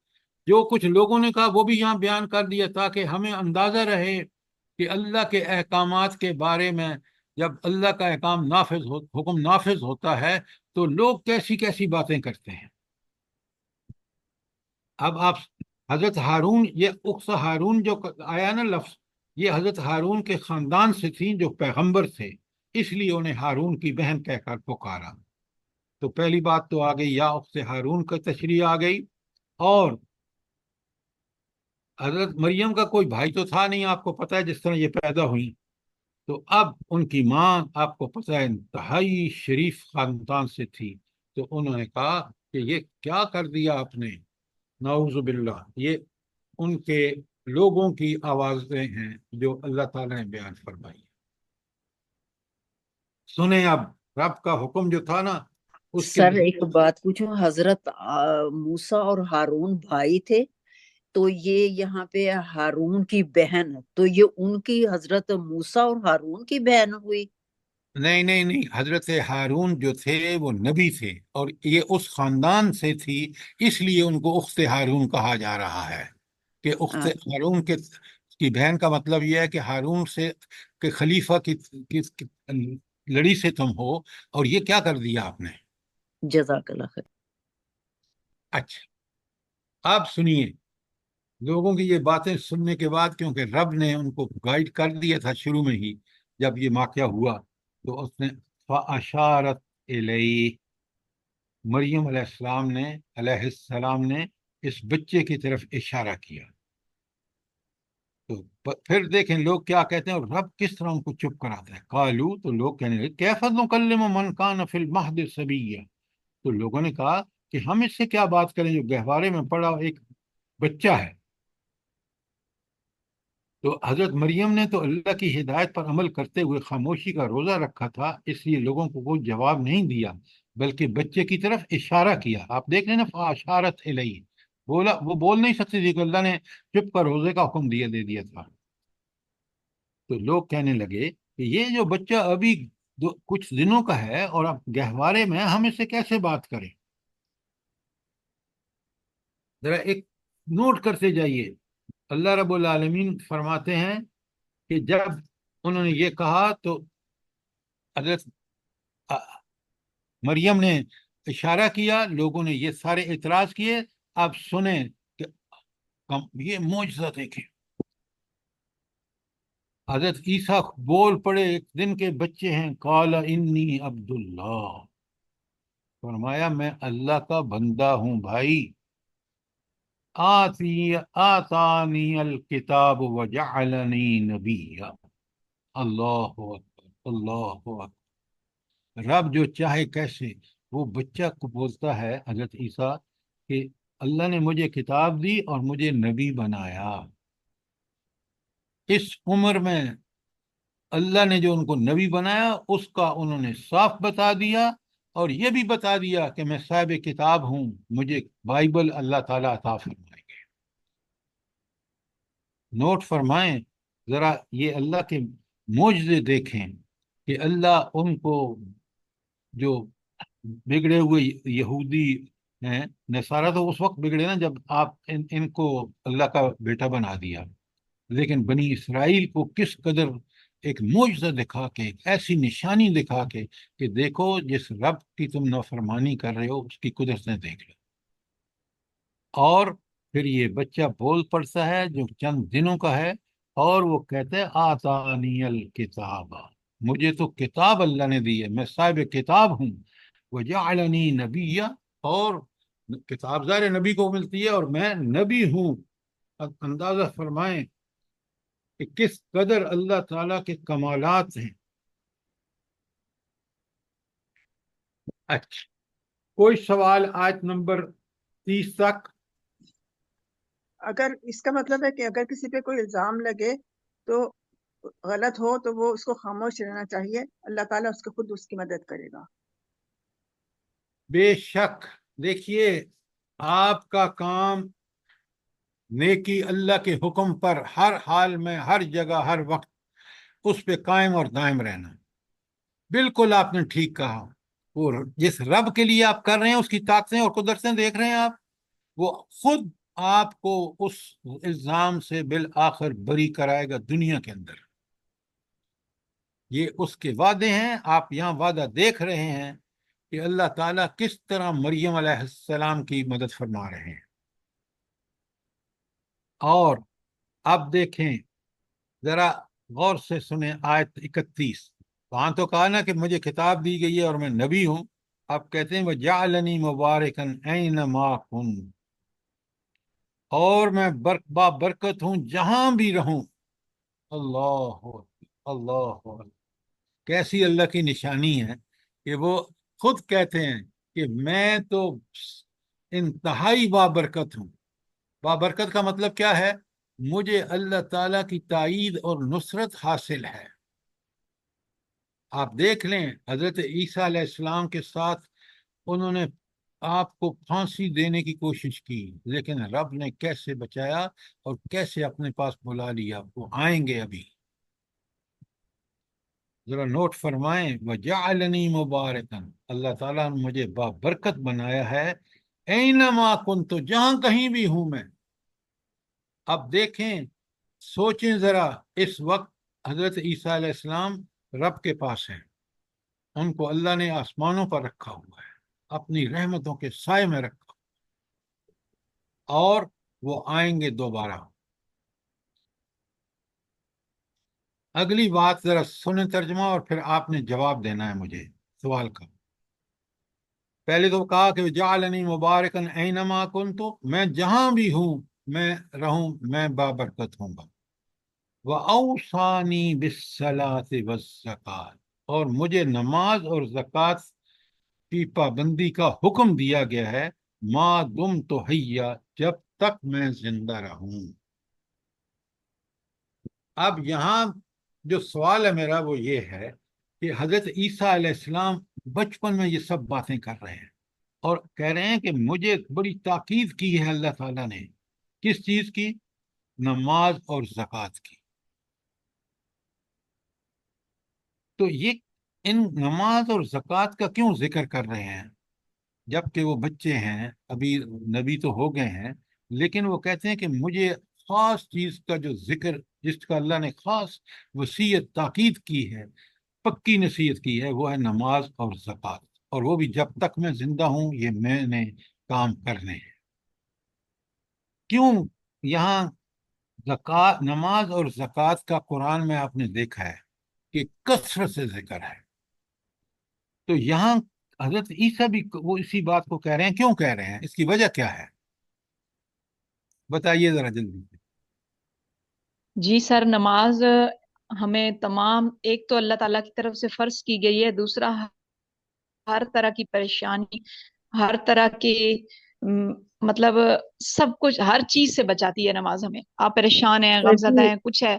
S1: جو کچھ لوگوں نے کہا وہ بھی یہاں بیان کر دیا تاکہ ہمیں اندازہ رہے کہ اللہ کے احکامات کے بارے میں جب اللہ کا احکام حکم نافذ ہوتا ہے تو لوگ کیسی کیسی باتیں کرتے ہیں۔ اب آپ حضرت ہارون، یہ اخت ہارون جو آیا نا لفظ، یہ حضرت ہارون کے خاندان سے تھیں جو پیغمبر تھے، اس لیے انہیں ہارون کی بہن کہہ کر پکارا۔ تو پہلی بات تو آ گئی یا اخت ہارون کا تشریح آ گئی، اور حضرت مریم کا کوئی بھائی تو تھا نہیں، آپ کو پتہ ہے جس طرح یہ پیدا ہوئی، تو اب ان کی ماں آپ کو پتہ ہے انتہائی شریف خاندان سے تھی، تو انہوں نے کہا کہ یہ کیا کر دیا آپ نے، نعوذ باللہ۔ یہ ان کے لوگوں کی آوازیں ہیں جو اللہ تعالیٰ نے بیان فرمائی۔ سنیں اب، رب کا حکم جو تھا نا اس کے
S3: سر ایک بات پوچھوں، حضرت موسیٰ اور ہارون بھائی تھے، تو یہ یہاں پہ ہارون کی بہن، تو یہ ان کی حضرت موسیٰ اور ہارون کی بہن ہوئی؟
S1: نہیں نہیں نہیں، حضرت ہارون جو تھے وہ نبی تھے اور یہ اس خاندان سے تھی، اس لیے ان کو اخت ہارون کہا جا رہا ہے کہ اخت ہارون کی بہن کا مطلب یہ ہے کہ ہارون سے کہ خلیفہ کی لڑی سے تم ہو، اور یہ کیا کر دیا آپ نے۔
S3: جزاک اللہ خیر۔
S1: اچھا، آپ سنیے، لوگوں کی یہ باتیں سننے کے بعد، کیونکہ رب نے ان کو گائیڈ کر دیا تھا شروع میں ہی جب یہ واقعہ ہوا، تو اس نے فَأَشَارَتْ إِلَيْهِ، مریم علیہ السلام نے اس بچے کی طرف اشارہ کیا۔ تو پھر دیکھیں لوگ کیا کہتے ہیں اور رب کس طرح ان کو چپ کراتا ہے۔ قالو، تو لوگ کہنے لگے کیف نکلم من کان فی المہد صبیا، تو لوگوں نے کہا کہ ہم اس سے کیا بات کریں جو گہوارے میں پڑا ایک بچہ ہے۔ تو حضرت مریم نے تو اللہ کی ہدایت پر عمل کرتے ہوئے خاموشی کا روزہ رکھا تھا، اس لیے لوگوں کو کوئی جواب نہیں دیا بلکہ بچے کی طرف اشارہ کیا۔ آپ دیکھ لیں نا، فاشارت الیہ، بولا، وہ بول نہیں سکتی تھی کہ اللہ نے چپ کر روزے کا حکم دے دیا تھا۔ تو لوگ کہنے لگے کہ یہ جو بچہ ابھی کچھ دنوں کا ہے اور اب گہوارے میں، ہم اس سے کیسے بات کریں۔ ذرا ایک نوٹ کرتے جائیے، اللہ رب العالمین فرماتے ہیں کہ جب انہوں نے یہ کہا تو حضرت مریم نے اشارہ کیا، لوگوں نے یہ سارے اعتراض کیے۔ آپ سنیں کہ یہ معجزہ دیکھیں، حضرت عیسیٰ بول پڑے، ایک دن کے بچے ہیں، قال انی عبد اللہ، فرمایا میں اللہ کا بندہ ہوں بھائی، آتانی الکتاب وجعلنی نبیا، اللہ اکبر اللہ اکبر۔ رب جو چاہے کیسے، وہ بچہ کو بولتا ہے حضرت عیسیٰ کہ اللہ نے مجھے کتاب دی اور مجھے نبی بنایا۔ اس عمر میں اللہ نے جو ان کو نبی بنایا اس کا انہوں نے صاف بتا دیا، اور یہ بھی بتا دیا کہ میں صاحب کتاب ہوں، مجھے بائبل اللہ تعالیٰ عطا فرمائیں گے۔ نوٹ فرمائیں ذرا، یہ اللہ کے معجزے دیکھیں کہ اللہ ان کو، جو بگڑے ہوئے یہودی ہیں، نصارہ تو اس وقت بگڑے نا جب آپ ان کو اللہ کا بیٹا بنا دیا، لیکن بنی اسرائیل کو کس قدر ایک معجزہ دکھا کے، ایسی نشانی دکھا کے کہ دیکھو جس رب کی تم نافرمانی کر رہے ہو اس کی قدرتیں دیکھ لو۔ اور پھر یہ بچہ بول پڑتا ہے جو چند دنوں کا ہے، اور وہ کہتے ہیں آتانی الکتاب، مجھے تو کتاب اللہ نے دی ہے، میں صاحب کتاب ہوں، وجعلنی نبیا، اور کتاب ظاہر نبی کو ملتی ہے اور میں نبی ہوں۔ اندازہ فرمائیں کہ کس قدر اللہ تعالیٰ کے کمالات ہیں۔ اچھا، کوئی سوال آیت نمبر 30 تک؟
S5: اگر اس کا مطلب ہے کہ اگر کسی پہ کوئی الزام لگے تو غلط ہو تو وہ اس کو خاموش رہنا چاہیے، اللہ تعالیٰ اس کو خود اس کی مدد کرے گا۔
S1: بے شک، دیکھیے آپ کا کام نیکی، اللہ کے حکم پر ہر حال میں، ہر جگہ، ہر وقت اس پہ قائم اور دائم رہنا۔ بالکل آپ نے ٹھیک کہا، وہ جس رب کے لیے آپ کر رہے ہیں اس کی طاقتیں اور قدرتیں دیکھ رہے ہیں آپ، وہ خود آپ کو اس الزام سے بالآخر بری کرائے گا دنیا کے اندر۔ یہ اس کے وعدے ہیں، آپ یہاں وعدہ دیکھ رہے ہیں کہ اللہ تعالیٰ کس طرح مریم علیہ السلام کی مدد فرما رہے ہیں۔ اور اب دیکھیں ذرا غور سے سنیں آیت 31۔ وہاں تو کہا نا کہ مجھے کتاب دی گئی ہے اور میں نبی ہوں، اب کہتے ہیں وَجَعَلَنِي مُبَارَكًا أَيْنَمَا كُنتُ، اور میں برکت ہوں جہاں بھی رہوں۔ اللہ اللہ، کیسی اللہ کی نشانی ہے کہ وہ خود کہتے ہیں کہ میں تو انتہائی بابرکت ہوں۔ بابرکت کا مطلب کیا ہے؟ مجھے اللہ تعالیٰ کی تائید اور نصرت حاصل ہے۔ آپ دیکھ لیں حضرت عیسیٰ علیہ السلام کے ساتھ انہوں نے آپ کو پھانسی دینے کی کوشش کی، لیکن رب نے کیسے بچایا اور کیسے اپنے پاس بلا لیا۔ وہ آئیں گے ابھی، ذرا نوٹ فرمائیں وَجَعَلَنِي مُبَارَكًا، اللہ تعالیٰ نے مجھے بابرکت بنایا ہے، اینما کنت، جہاں کہیں بھی ہوں میں۔ اب دیکھیں، سوچیں ذرا، اس وقت حضرت عیسیٰ علیہ السلام رب کے پاس ہیں، ان کو اللہ نے آسمانوں پر رکھا ہوا ہے، اپنی رحمتوں کے سائے میں رکھا، اور وہ آئیں گے دوبارہ۔ اگلی بات ذرا سنیں ترجمہ، اور پھر آپ نے جواب دینا ہے مجھے سوال کا۔ پہلے تو کہا کہ جعلنی مبارکن اینما کنت، میں جہاں بھی ہوں میں رہوں میں بابرکت ہوں گا۔ وَأَوْصَانِي بِالصَّلَاةِ وَالزَّكَاةِ، اور مجھے نماز اور زکوٰۃ کی پابندی کا حکم دیا گیا ہے، ما دمت حیا، جب تک میں زندہ رہوں۔ اب یہاں جو سوال ہے میرا وہ یہ ہے کہ حضرت عیسیٰ علیہ السلام بچپن میں یہ سب باتیں کر رہے ہیں اور کہہ رہے ہیں کہ مجھے بڑی تاکید کی ہے اللہ تعالیٰ نے، کس چیز کی؟ نماز اور زکوٰۃ کی۔ تو یہ ان نماز اور زکوٰۃ کا کیوں ذکر کر رہے ہیں جبکہ وہ بچے ہیں، ابھی نبی تو ہو گئے ہیں، لیکن وہ کہتے ہیں کہ مجھے خاص چیز کا جو ذکر، جس کا اللہ نے خاص وصیت تاکید کی ہے، پکی نصیحت کی ہے، وہ ہے نماز اور زکوٰۃ، اور وہ بھی جب تک میں زندہ ہوں یہ میں نے کام کرنے ہیں۔ کیوں یہاں زکوٰۃ، نماز اور زکوٰۃ کا قرآن میں آپ نے دیکھا ہے کہ کثرت سے ذکر ہے، تو یہاں حضرت عیسیٰ بھی وہ اسی بات کو کہہ رہے ہیں۔ کیوں کہہ رہے ہیں؟ اس کی وجہ کیا ہے؟ بتائیے ذرا جلدی سے۔
S6: جی سر، نماز ہمیں تمام، ایک تو اللہ تعالیٰ کی طرف سے فرض کی گئی ہے، دوسرا ہر طرح کی پریشانی، ہر طرح کے مطلب سب کچھ، ہر چیز سے بچاتی ہے نماز ہمیں۔ آپ پریشان ہیں، غمزدہ ہیں، کچھ ہے،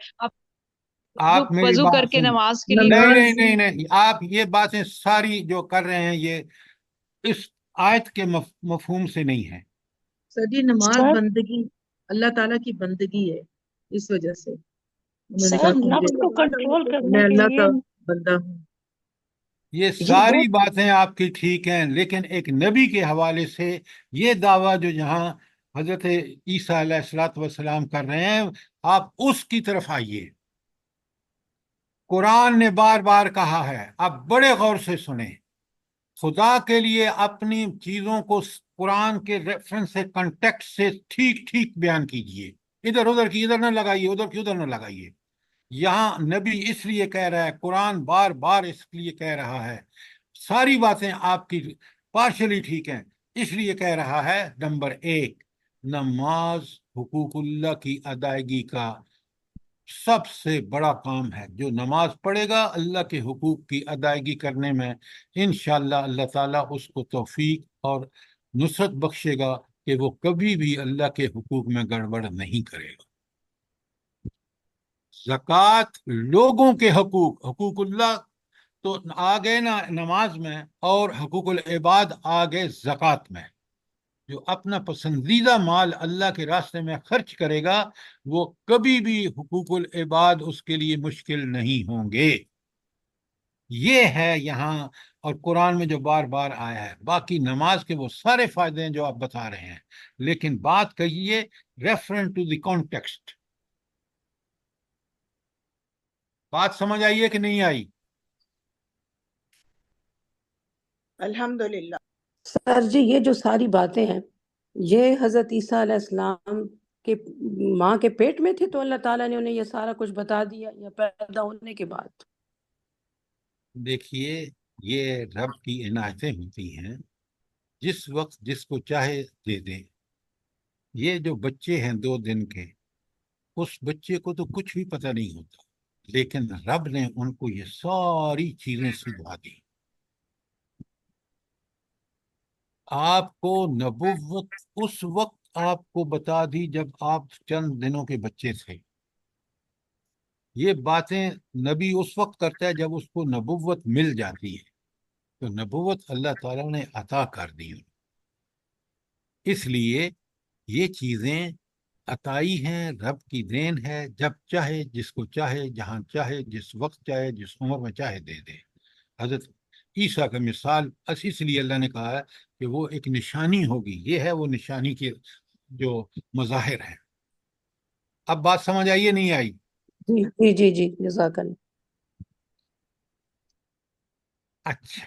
S1: آپ میری
S6: وضو کر
S1: بات
S6: کے
S1: سنیں،
S6: نماز کے لیے
S1: نہیں
S6: بیٹھ،
S1: نہیں نہیں نہیں، آپ یہ باتیں ساری جو کر رہے ہیں یہ اس آیت کے مفہوم سے نہیں ہے۔
S7: سر جی نماز
S4: سر
S7: بندگی، اللہ تعالیٰ کی بندگی ہے، اس وجہ سے انہوں نے
S4: سر
S7: کہا کہ
S4: نفس
S7: مجھے
S4: کو کنٹرول کرنے
S7: میں
S4: کے
S7: اللہ
S4: لیے
S7: کا بندہ ہوں۔
S1: یہ
S4: جی
S1: ساری باتیں آپ کی ٹھیک ہیں، لیکن ایک نبی کے حوالے سے یہ دعویٰ جو جہاں حضرت عیسیٰ علیہ الصلوۃ والسلام کر رہے ہیں، آپ اس کی طرف آئیے۔ قرآن نے بار بار کہا ہے، آپ بڑے غور سے سنیں، خدا کے لیے اپنی چیزوں کو قرآن کے ریفرنس سے، کنٹیکٹ سے ٹھیک ٹھیک بیان کیجئے، ادھر ادھر کی ادھر نہ لگائیے، ادھر کی ادھر نہ لگائیے۔ یہاں نبی اس لیے کہہ رہا ہے، قرآن بار بار اس لیے کہہ رہا ہے، ساری باتیں آپ کی پارشلی ٹھیک ہیں، اس لیے کہہ رہا ہے نمبر 1، نماز حقوق اللہ کی ادائیگی کا سب سے بڑا کام ہے۔ جو نماز پڑھے گا اللہ کے حقوق کی ادائیگی کرنے میں، انشاءاللہ اللہ تعالیٰ اس کو توفیق اور نصرت بخشے گا کہ وہ کبھی بھی اللہ کے حقوق میں گڑبڑ نہیں کرے گا۔ زکوٰۃ لوگوں کے حقوق، حقوق اللہ تو آ گئے نا نماز میں، اور حقوق العباد آ گئے زکوٰۃ میں۔ جو اپنا پسندیدہ مال اللہ کے راستے میں خرچ کرے گا وہ کبھی بھی حقوق العباد اس کے لیے مشکل نہیں ہوں گے۔ یہ ہے یہاں، اور قرآن میں جو بار بار آیا ہے. باقی نماز کے وہ سارے فائدے ہیں جو آپ بتا رہے ہیں، لیکن بات کہیے ریفرنٹ ٹو دی کانٹیکسٹ. بات سمجھ آئی ہے کہ نہیں آئی؟
S5: الحمدللہ.
S7: سر جی یہ جو ساری باتیں ہیں یہ حضرت عیسیٰ علیہ السلام کے ماں کے پیٹ میں تھے تو اللہ تعالیٰ نے انہیں یہ سارا کچھ بتا دیا، یا پیدا ہونے کے بعد؟
S1: دیکھیے، یہ رب کی عنایتیں ہوتی ہیں، جس وقت جس کو چاہے دے دے. یہ جو بچے ہیں 2 دن کے، اس بچے کو تو کچھ بھی پتہ نہیں ہوتا، لیکن رب نے ان کو یہ ساری چیزیں سکھا دی. آپ کو نبوت اس وقت آپ کو بتا دی جب آپ چند دنوں کے بچے تھے. یہ باتیں نبی اس وقت کرتا ہے جب اس کو نبوت مل جاتی ہے، تو نبوت اللہ تعالیٰ نے عطا کر دی. اس لیے یہ چیزیں عطائی ہیں، رب کی دین ہے، جب چاہے جس کو چاہے جہاں چاہے جس وقت چاہے جس عمر میں چاہے دے دے. حضرت عیسیٰ کا مثال اس لیے اللہ نے کہا ہے کہ وہ ایک نشانی ہوگی. یہ ہے وہ نشانی کے جو مظاہر ہیں. اب بات سمجھ آئیے نہیں آئی؟
S7: جی جی جی جی جزاک اللہ.
S1: اچھا،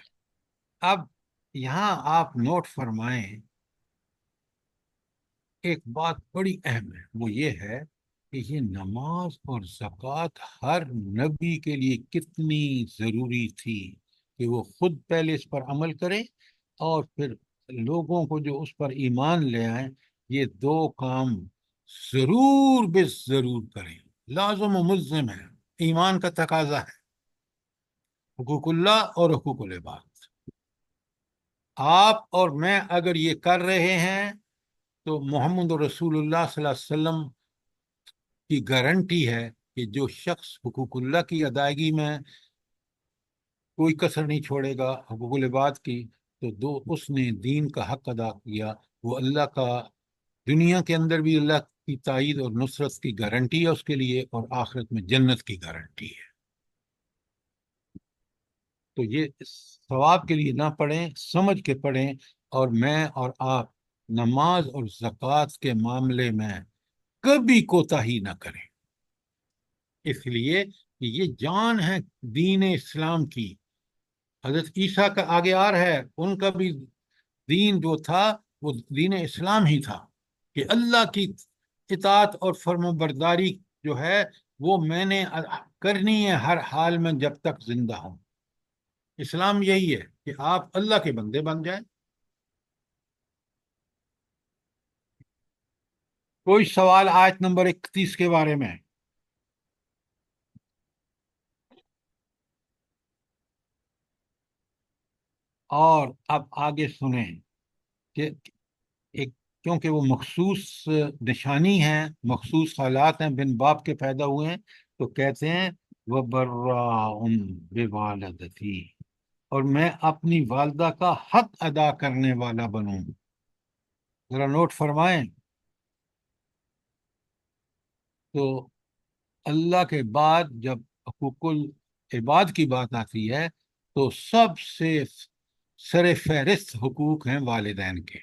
S1: اب یہاں آپ نوٹ فرمائیں، ایک بات بڑی اہم ہے، وہ یہ ہے کہ یہ نماز اور زکوٰۃ ہر نبی کے لیے کتنی ضروری تھی کہ وہ خود پہلے اس پر عمل کرے اور پھر لوگوں کو جو اس پر ایمان لے آئیں. یہ 2 کام ضرور بے ضرور کریں، لازم و ملزم ہے، ایمان کا تقاضا ہے. حقوق اللہ اور حقوق العباد. آپ اور میں اگر یہ کر رہے ہیں تو محمد رسول اللہ صلی اللہ علیہ وسلم کی گارنٹی ہے کہ جو شخص حقوق اللہ کی ادائیگی میں کوئی کسر نہیں چھوڑے گا، حقوق العباد کی، تو اس نے دین کا حق ادا کیا. وہ اللہ کا دنیا کے اندر بھی اللہ کی تائید اور نصرت کی گارنٹی ہے اس کے لیے، اور آخرت میں جنت کی گارنٹی ہے. تو یہ ثواب کے لیے نہ پڑھیں، سمجھ کے پڑھیں. اور میں اور آپ نماز اور زکوٰۃ کے معاملے میں کبھی کوتاہی نہ کریں، اس لیے کہ یہ جان ہے دین اسلام کی. حضرت عیسیٰ کا آگے آر ہے، ان کا بھی دین جو تھا وہ دین اسلام ہی تھا کہ اللہ کی اطاعت اور فرم برداری جو ہے وہ میں نے کرنی ہے ہر حال میں جب تک زندہ ہوں. اسلام یہی ہے کہ آپ اللہ کے بندے بن جائیں. کوئی سوال آیت نمبر 31 کے بارے میں؟ اور اب آگے سنیں کہ ایک، کیونکہ وہ مخصوص نشانی ہے، مخصوص حالات ہیں، بن باپ کے پیدا ہوئے ہیں، تو کہتے ہیں وَبَرَّاءٌ بِوَالِدَتِي، اور میں اپنی والدہ کا حق ادا کرنے والا بنوں. ذرا نوٹ فرمائیں. تو اللہ کے بعد جب حقوق العباد کی بات آتی ہے تو سب سے سر فہرست حقوق ہیں والدین کے.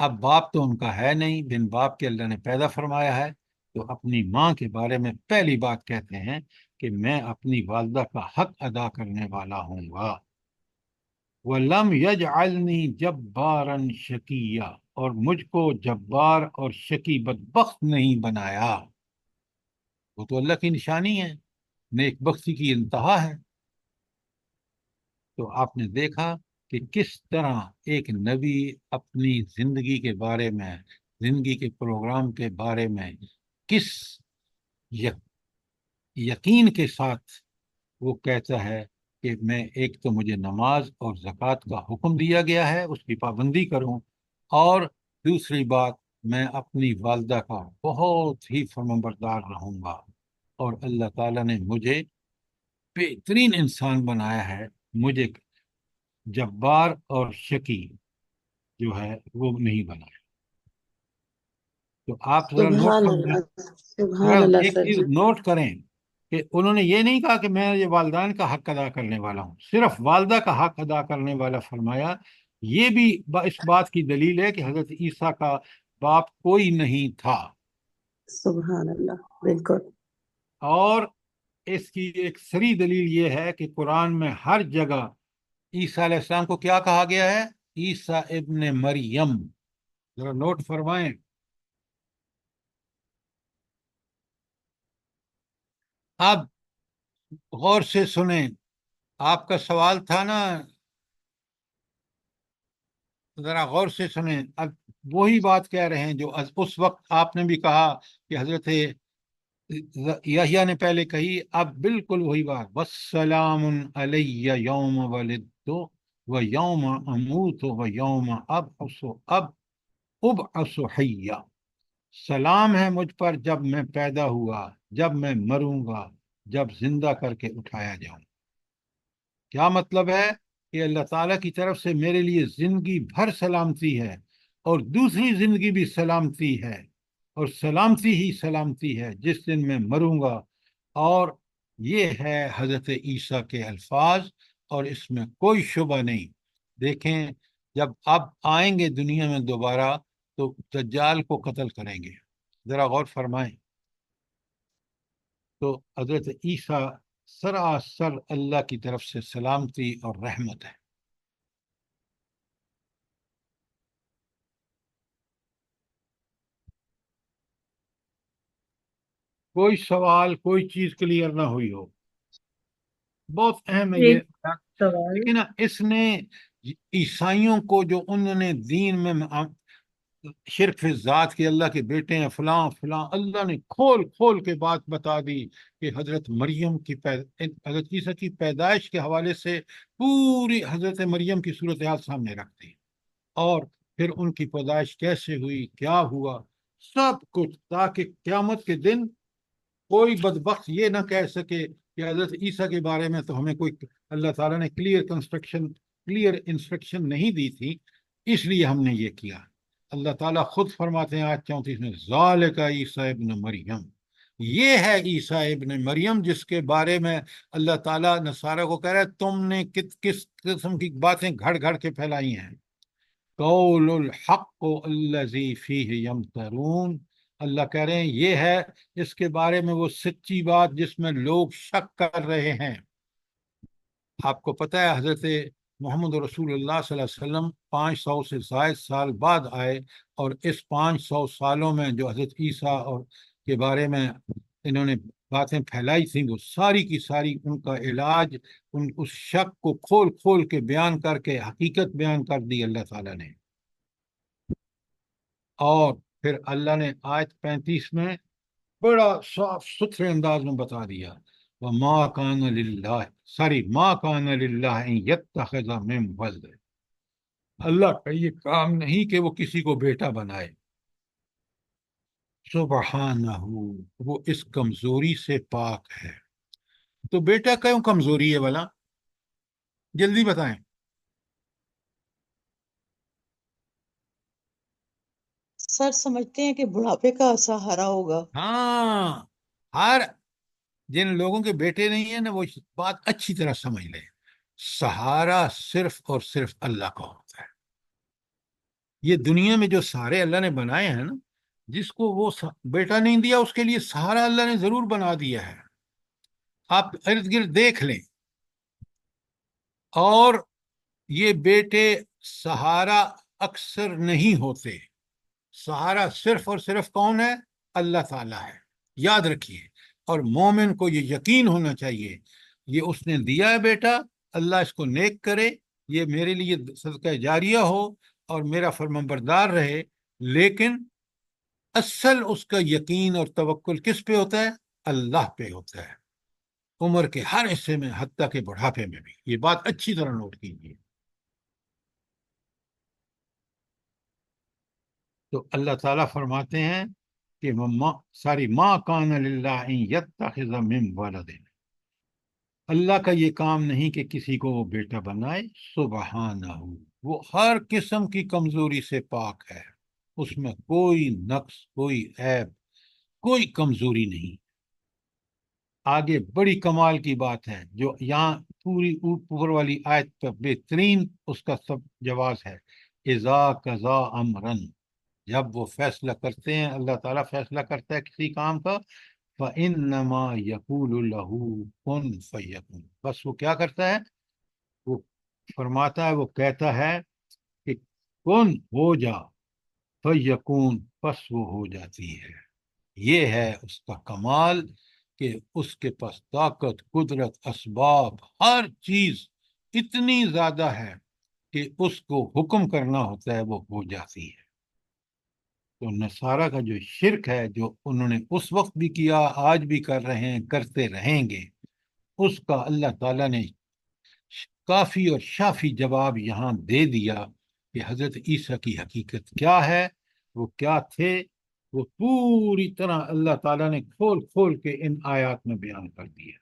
S1: اب باپ تو ان کا ہے نہیں، بن باپ کے اللہ نے پیدا فرمایا ہے، تو اپنی ماں کے بارے میں پہلی بات کہتے ہیں کہ میں اپنی والدہ کا حق ادا کرنے والا ہوں گا. وَلَمْ يَجْعَلْنِي جَبَّارًا شَقِيًّا، اور مجھ کو جبار اور شقی بدبخت نہیں بنایا. وہ تو اللہ کی نشانی ہے، نیک بختی کی انتہا ہے. تو آپ نے دیکھا کہ کس طرح ایک نبی اپنی زندگی کے بارے میں، زندگی کے پروگرام کے بارے میں کس یقین کے ساتھ وہ کہتا ہے کہ میں ایک تو مجھے نماز اور زکوٰۃ کا حکم دیا گیا ہے اس کی پابندی کروں، اور دوسری بات میں اپنی والدہ کا بہت ہی فرمانبردار رہوں گا. اور اللہ تعالیٰ نے مجھے بہترین انسان بنایا ہے، مجھے جبار اور شقی جو ہے وہ نہیں بنایا. تو آپ ذرا نوٹ
S7: سبحان
S1: فرمائیں،
S7: اللہ،
S1: ذرا
S7: سبحان اللہ
S1: ایک
S7: سر
S1: چیز
S7: جی.
S1: نوٹ کریں کہ انہوں نے یہ نہیں کہا کہ میں یہ والدین کا حق ادا کرنے والا ہوں، صرف والدہ کا حق ادا کرنے والا فرمایا۔ یہ بھی اس بات کی دلیل ہے کہ حضرت عیسیٰ کا باپ کوئی نہیں تھا۔
S7: سبحان اللہ، بالکل۔
S1: اور اس کی ایک صریح دلیل یہ ہے کہ قرآن میں ہر جگہ عیسیٰ علیہ السلام کو کیا کہا گیا ہے؟ عیسیٰ ابن مریم۔ ذرا نوٹ فرمائیں۔ اب غور سے سنیں، آپ کا سوال تھا نا، ذرا غور سے سنیں۔ اب وہی بات کہہ رہے ہیں جو اس وقت آپ نے بھی کہا کہ حضرت یحییٰ نے پہلے کہی، اب بالکل وہی بات، وَالسَّلَامٌ عَلَيَّ یوم ولدت و یوم اموت و یوم ابعث حیا۔ سلام ہے مجھ پر جب میں پیدا ہوا، جب میں مروں گا، جب زندہ کر کے اٹھایا جاؤں۔ کیا مطلب ہے؟ کہ اللہ تعالیٰ کی طرف سے میرے لیے زندگی بھر سلامتی ہے، اور دوسری زندگی بھی سلامتی ہے، اور سلامتی ہی سلامتی ہے جس دن میں مروں گا۔ اور یہ ہے حضرت عیسیٰ کے الفاظ، اور اس میں کوئی شبہ نہیں۔ دیکھیں، جب اب آئیں گے دنیا میں دوبارہ تو دجال کو قتل کریں گے۔ ذرا غور فرمائیں۔ تو حضرت عیسیٰ سراسر اللہ کی طرف سے سلامتی اور رحمت ہے۔ کوئی سوال، کوئی چیز کلیئر نہ ہوئی ہو؟ بہت اہم ہے یہ۔
S8: ایک سوال۔
S1: لیکن اس نے عیسائیوں کو جو انہوں نے دین میں شرک فی ذات کے، اللہ کے بیٹے ہیں فلاں فلاں، اللہ نے کھول کھول کے بات بتا دی کہ حضرت مریم کی حضرت عیسیٰ کی پیدائش کے حوالے سے پوری حضرت مریم کی صورتحال سامنے رکھ دی، اور پھر ان کی پیدائش کیسے ہوئی، کیا ہوا، سب کچھ، تاکہ قیامت کے دن کوئی بدبخت یہ نہ کہہ سکے کہ حضرت عیسیٰ کے بارے میں تو ہمیں کوئی، اللہ تعالیٰ نے کلیئر انسٹرکشن نہیں دی تھی، اس لیے ہم نے یہ کیا۔ اللہ تعالیٰ خود فرماتے ہیں آیت 34 میں، ذالک عیسیٰ ابن مریم، یہ ہے عیسیٰ ابن مریم جس کے بارے میں اللہ تعالیٰ نصارہ کو کہہ رہا ہے تم نے کس قسم کی باتیں گھڑ گھڑ کے پھیلائی ہیں۔ قول الحق الذی فیہ یمترون، اللہ کہہ رہے ہیں یہ ہے اس کے بارے میں وہ سچی بات جس میں لوگ شک کر رہے ہیں۔ آپ کو پتہ ہے حضرت محمد رسول اللہ صلی اللہ علیہ وسلم 500 سے زائد سال بعد آئے، اور اس 500 سالوں میں جو حضرت عیسیٰ اور کے بارے میں انہوں نے باتیں پھیلائی تھیں، وہ ساری کی ساری ان کا علاج، اس شک کو کھول کھول کے بیان کر کے حقیقت بیان کر دی اللہ تعالیٰ نے۔ اور پھر اللہ نے آیت 35 میں بڑا صاف ستھرے انداز میں بتا دیا، وَمَا كَانَ لِلَّهِ مَا كَانَ لِلَّهِ أَن يَتَّخِذَ مِن وَلَدٍ، اللہ کا یہ کام نہیں کہ وہ کسی کو بیٹا بنائے، سبحانہ، وہ اس کمزوری سے پاک ہے۔ تو بیٹا کیوں کمزوری ہے بھلا؟ جلدی بتائیں۔
S4: سر سمجھتے ہیں کہ بڑھاپے کا سہارا ہوگا۔
S1: ہاں، ہر جن لوگوں کے بیٹے نہیں ہیں نا، وہ بات اچھی طرح سمجھ لیں، سہارا صرف اور صرف اللہ کا ہوتا ہے۔ یہ دنیا میں جو سہارے اللہ نے بنائے ہیں نا، جس کو وہ بیٹا نہیں دیا اس کے لیے سہارا اللہ نے ضرور بنا دیا ہے۔ آپ ارد گرد دیکھ لیں، اور یہ بیٹے سہارا اکثر نہیں ہوتے۔ سہارا صرف اور صرف کون ہے؟ اللہ تعالیٰ ہے، یاد رکھیے۔ اور مومن کو یہ یقین ہونا چاہیے، یہ اس نے دیا ہے بیٹا، اللہ اس کو نیک کرے، یہ میرے لیے صدقہ جاریہ ہو اور میرا فرمانبردار رہے۔ لیکن اصل اس کا یقین اور توکل کس پہ ہوتا ہے؟ اللہ پہ ہوتا ہے، عمر کے ہر حصے میں، حتیٰ کہ بڑھاپے میں بھی۔ یہ بات اچھی طرح نوٹ کیجیے۔ تو اللہ تعالیٰ فرماتے ہیں کہ ما کان للہ ان یتخذ من ولد، اللہ کا یہ کام نہیں کہ کسی کو وہ بیٹا بنائے، سبحانہ، وہ ہر قسم کی کمزوری سے پاک ہے، اس میں کوئی نقص، کوئی عیب، کوئی کمزوری نہیں۔ آگے بڑی کمال کی بات ہے جو یہاں پوری اوپر والی آیت پر بہترین اس کا سب جواز ہے. اذا قضا امرن، جب وہ فیصلہ کرتے ہیں، اللہ تعالیٰ فیصلہ کرتا ہے کسی کام کا، فَإِنَّمَا يَقُولُ لَهُ كُن فَيَكُن، بس وہ کیا کرتا ہے، وہ فرماتا ہے، وہ کہتا ہے کہ کن ہو جا، فَيَكُن، پس وہ ہو جاتی ہے. یہ ہے اس کا کمال کہ اس کے پاس طاقت، قدرت، اسباب، ہر چیز اتنی زیادہ ہے کہ اس کو حکم کرنا ہوتا ہے وہ ہو جاتی ہے. تو نصارہ کا جو شرک ہے، جو انہوں نے اس وقت بھی کیا، آج بھی کر رہے ہیں، کرتے رہیں گے، اس کا اللہ تعالیٰ نے کافی اور شافی جواب یہاں دے دیا کہ حضرت عیسیٰ کی حقیقت کیا ہے، وہ کیا تھے. وہ پوری طرح اللہ تعالیٰ نے کھول کھول کے ان آیات میں بیان کر دیا.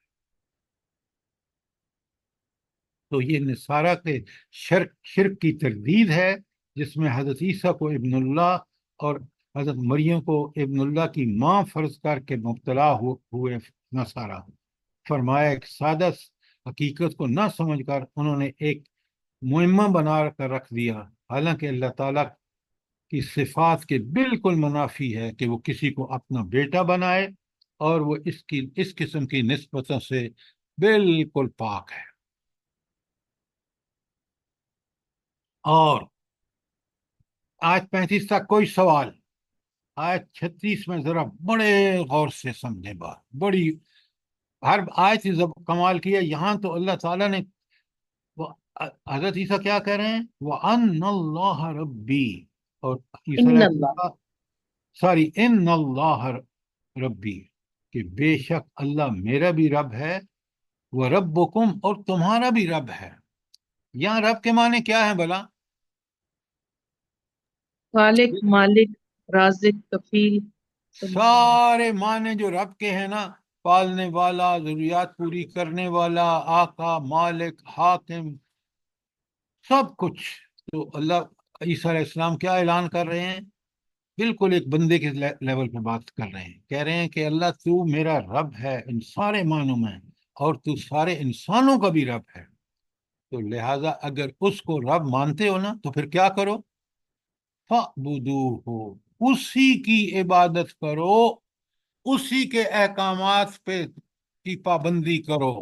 S1: تو یہ نصارہ کے شرک کی تردید ہے، جس میں حضرت عیسیٰ کو ابن اللہ اور حضرت مریم کو ابن اللہ کی ماں فرض کر کے مبتلا ہوئے نصارہ. فرمایا ایک سادہ حقیقت کو نہ سمجھ کر انہوں نے ایک معمہ بنا کر رکھ دیا، حالانکہ اللہ تعالیٰ کی صفات کے بالکل منافی ہے کہ وہ کسی کو اپنا بیٹا بنائے، اور وہ اس قسم کی نسبتوں سے بالکل پاک ہے. اور آیت 35 تک کوئی سوال؟ آیت 36 میں ذرا بڑے غور سے سمجھے بات، بڑی ہر آیت کمال کی ہے. یہاں تو اللہ تعالیٰ نے حضرت عیسیٰ کیا کہہ رہے ہیں، وَأَنَّ اللَّهَ رَبِّي، اور إِنَّ اللَّهَ رَبِّي، کہ بے شک اللہ میرا بھی رب ہے، وَرَبُّكُمْ، اور تمہارا بھی رب ہے. یہاں رب کے معنی کیا ہے بلا؟
S8: خالق، مالک، رازق، کفیل،
S1: سارے معنی جو رب کے ہیں نا، پالنے والا، ضروریات پوری کرنے والا، آقا، مالک، حاکم، سب کچھ. تو اللہ عیسیٰ علیہ السلام کیا اعلان کر رہے ہیں؟ بالکل ایک بندے کے لیول پہ بات کر رہے ہیں. کہہ رہے ہیں کہ اللہ تو میرا رب ہے ان سارے معنوں میں، اور تو سارے انسانوں کا بھی رب ہے. تو لہٰذا اگر اس کو رب مانتے ہو نا، تو پھر کیا کرو، فَاعْبُدُوهُ، اسی کی عبادت کرو، اسی کے احکامات پہ کی پابندی کرو.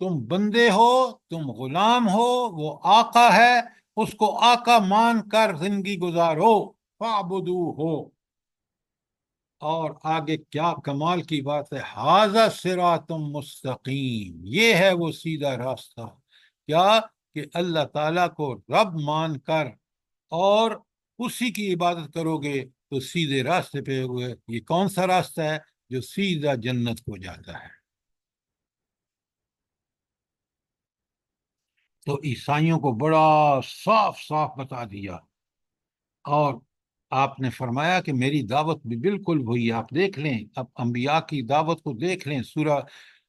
S1: تم بندے ہو، تم غلام ہو، وہ آقا ہے، اس کو آقا مان کر زندگی گزارو. فَاعْبُدُوهُ. اور آگے کیا کمال کی بات ہے، ھذا صراط مستقیم، یہ ہے وہ سیدھا راستہ. کیا کہ اللہ تعالیٰ کو رب مان کر اور اسی کی عبادت کرو گے تو سیدھے راستے پہ ہوگے. یہ کون سا راستہ ہے؟ جو سیدھا جنت کو جاتا ہے. تو عیسائیوں کو بڑا صاف صاف بتا دیا، اور آپ نے فرمایا کہ میری دعوت بھی بالکل وہی. آپ دیکھ لیں، اب انبیاء کی دعوت کو دیکھ لیں، سورہ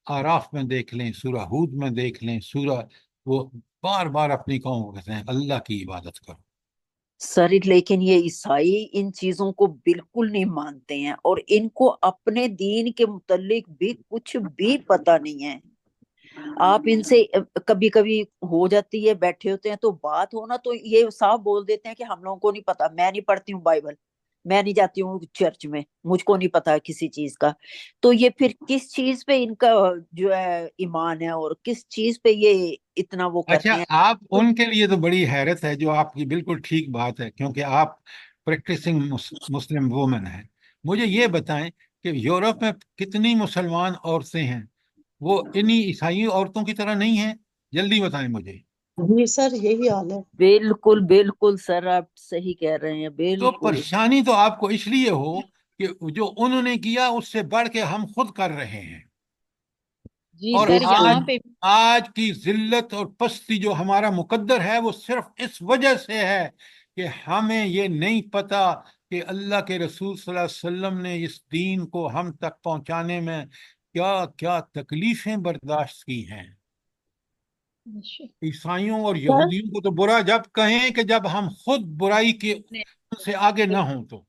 S1: آراف میں دیکھ لیں، سورہ ہود میں دیکھ لیں، وہ بار بار اپنی قوم کو کہتے ہیں اللہ کی عبادت کرو.
S3: سر لیکن یہ عیسائی ان چیزوں کو بالکل نہیں مانتے ہیں، اور ان کو اپنے دین کے متعلق بھی کچھ بھی پتہ نہیں ہے. آپ ان سے کبھی کبھی ہو جاتی ہے، بیٹھے ہوتے ہیں تو بات ہونا، تو یہ صاف بول دیتے ہیں کہ ہم لوگوں کو نہیں پتا، میں نہیں پڑھتی ہوں بائبل، میں نہیں جاتی ہوں چرچ میں، مجھ کو نہیں پتا کسی چیز کا. تو یہ پھر کس چیز پہ ان کا جو ہے ایمان ہے، اور کس چیز پہ یہ اتنا وہ
S1: اچھا،
S3: کرتے ہیں.
S1: آپ ان کے لیے تو بڑی حیرت ہے، جو آپ کی بالکل ٹھیک بات ہے، کیونکہ آپ پریکٹسنگ مسلم وومن ہیں. مجھے یہ بتائیں کہ یورپ میں کتنی مسلمان عورتیں ہیں، وہ انہی عیسائی عورتوں کی طرح نہیں ہیں؟ جلدی بتائیں مجھے.
S4: جی سر یہی حال ہے.
S3: بالکل بالکل سر، آپ صحیح کہہ رہے ہیں،
S1: تو
S3: بالکل.
S1: پریشانی تو آپ کو اس لیے ہو کہ جو انہوں نے کیا اس سے بڑھ کے ہم خود کر رہے ہیں.
S6: جی
S1: اور
S6: سر یہاں پہ
S1: آج کی ذلت اور پستی جو ہمارا مقدر ہے، وہ صرف اس وجہ سے ہے کہ ہمیں یہ نہیں پتا کہ اللہ کے رسول صلی اللہ علیہ وسلم نے اس دین کو ہم تک پہنچانے میں کیا کیا تکلیفیں برداشت کی ہیں. عیسائیوں اور یہودیوں کو تو برا جب کہیں کہ جب ہم خود برائی کے سے آگے نہ ہوں. تو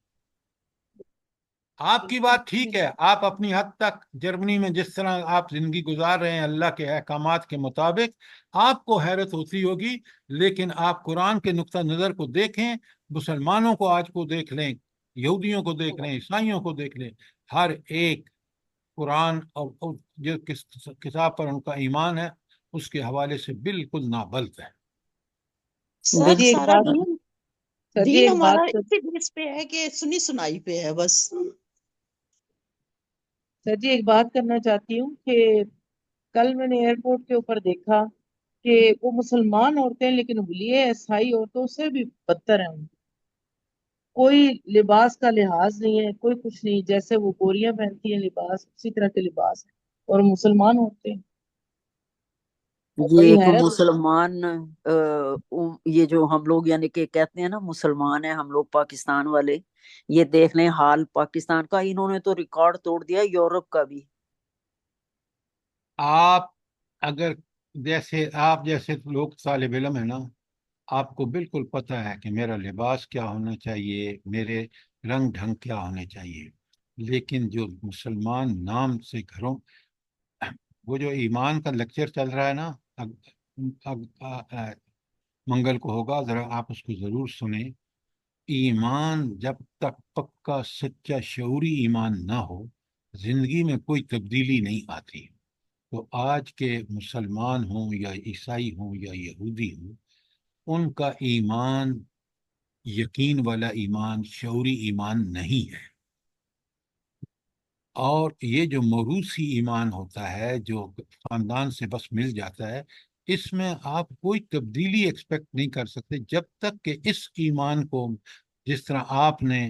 S1: آپ کی بات ٹھیک ہے، آپ اپنی حد تک جرمنی میں جس طرح آپ زندگی گزار رہے ہیں اللہ کے احکامات کے مطابق، آپ کو حیرت ہوتی ہوگی، لیکن آپ قرآن کے نقطہ نظر کو دیکھیں، مسلمانوں کو آج کو دیکھ لیں، یہودیوں کو دیکھ لیں، عیسائیوں کو دیکھ لیں، ہر ایک قرآن اور جو کتاب پر ان کا ایمان ہے اس کے حوالے سے بالکل نابلد ہے۔
S4: سر
S8: جی ایک
S4: سارا
S8: بات سر جی
S4: دین
S8: ایک
S4: ہمارا
S8: بات
S4: اسی بیس پہ ہے کہ سنی سنائی پہ ہے بس۔
S8: سر جی ایک بات کرنا چاہتی ہوں کہ کل میں نے ایئرپورٹ کے اوپر دیکھا کہ وہ مسلمان عورتیں لیکن یہ عیسائی عورتوں سے بھی بدتر ہیں، کوئی لباس کا لحاظ نہیں ہے، کوئی کچھ نہیں، جیسے وہ گوریاں پہنتی ہیں لباس اسی طرح کے لباس ہیں، اور مسلمان عورتیں
S3: یہ
S8: بڑی
S3: ایک
S8: حیرت۔
S3: مسلمان یہ جو ہم لوگ یعنی کہ کہتے ہیں نا مسلمان ہیں ہم لوگ پاکستان والے، یہ دیکھ لیں حال پاکستان کا، انہوں نے تو ریکارڈ توڑ دیا یورپ کا بھی۔
S1: آپ اگر آپ جیسے لوگ طالب علم ہیں نا، آپ کو بالکل پتہ ہے کہ میرا لباس کیا ہونا چاہیے، میرے رنگ ڈھنگ کیا ہونے چاہیے، لیکن جو مسلمان نام سے گھروں، وہ جو ایمان کا لیکچر چل رہا ہے نا، منگل کو ہوگا، ذرا آپ اس کو ضرور سنیں۔ ایمان جب تک پکا سچا شعوری ایمان نہ ہو، زندگی میں کوئی تبدیلی نہیں آتی۔ تو آج کے مسلمان ہوں یا عیسائی ہوں یا یہودی ہوں، ان کا ایمان یقین والا ایمان، شعوری ایمان نہیں ہے۔ اور یہ جو موروثی ایمان ہوتا ہے جو خاندان سے بس مل جاتا ہے، اس میں آپ کوئی تبدیلی ایکسپیکٹ نہیں کر سکتے جب تک کہ اس ایمان کو، جس طرح آپ نے،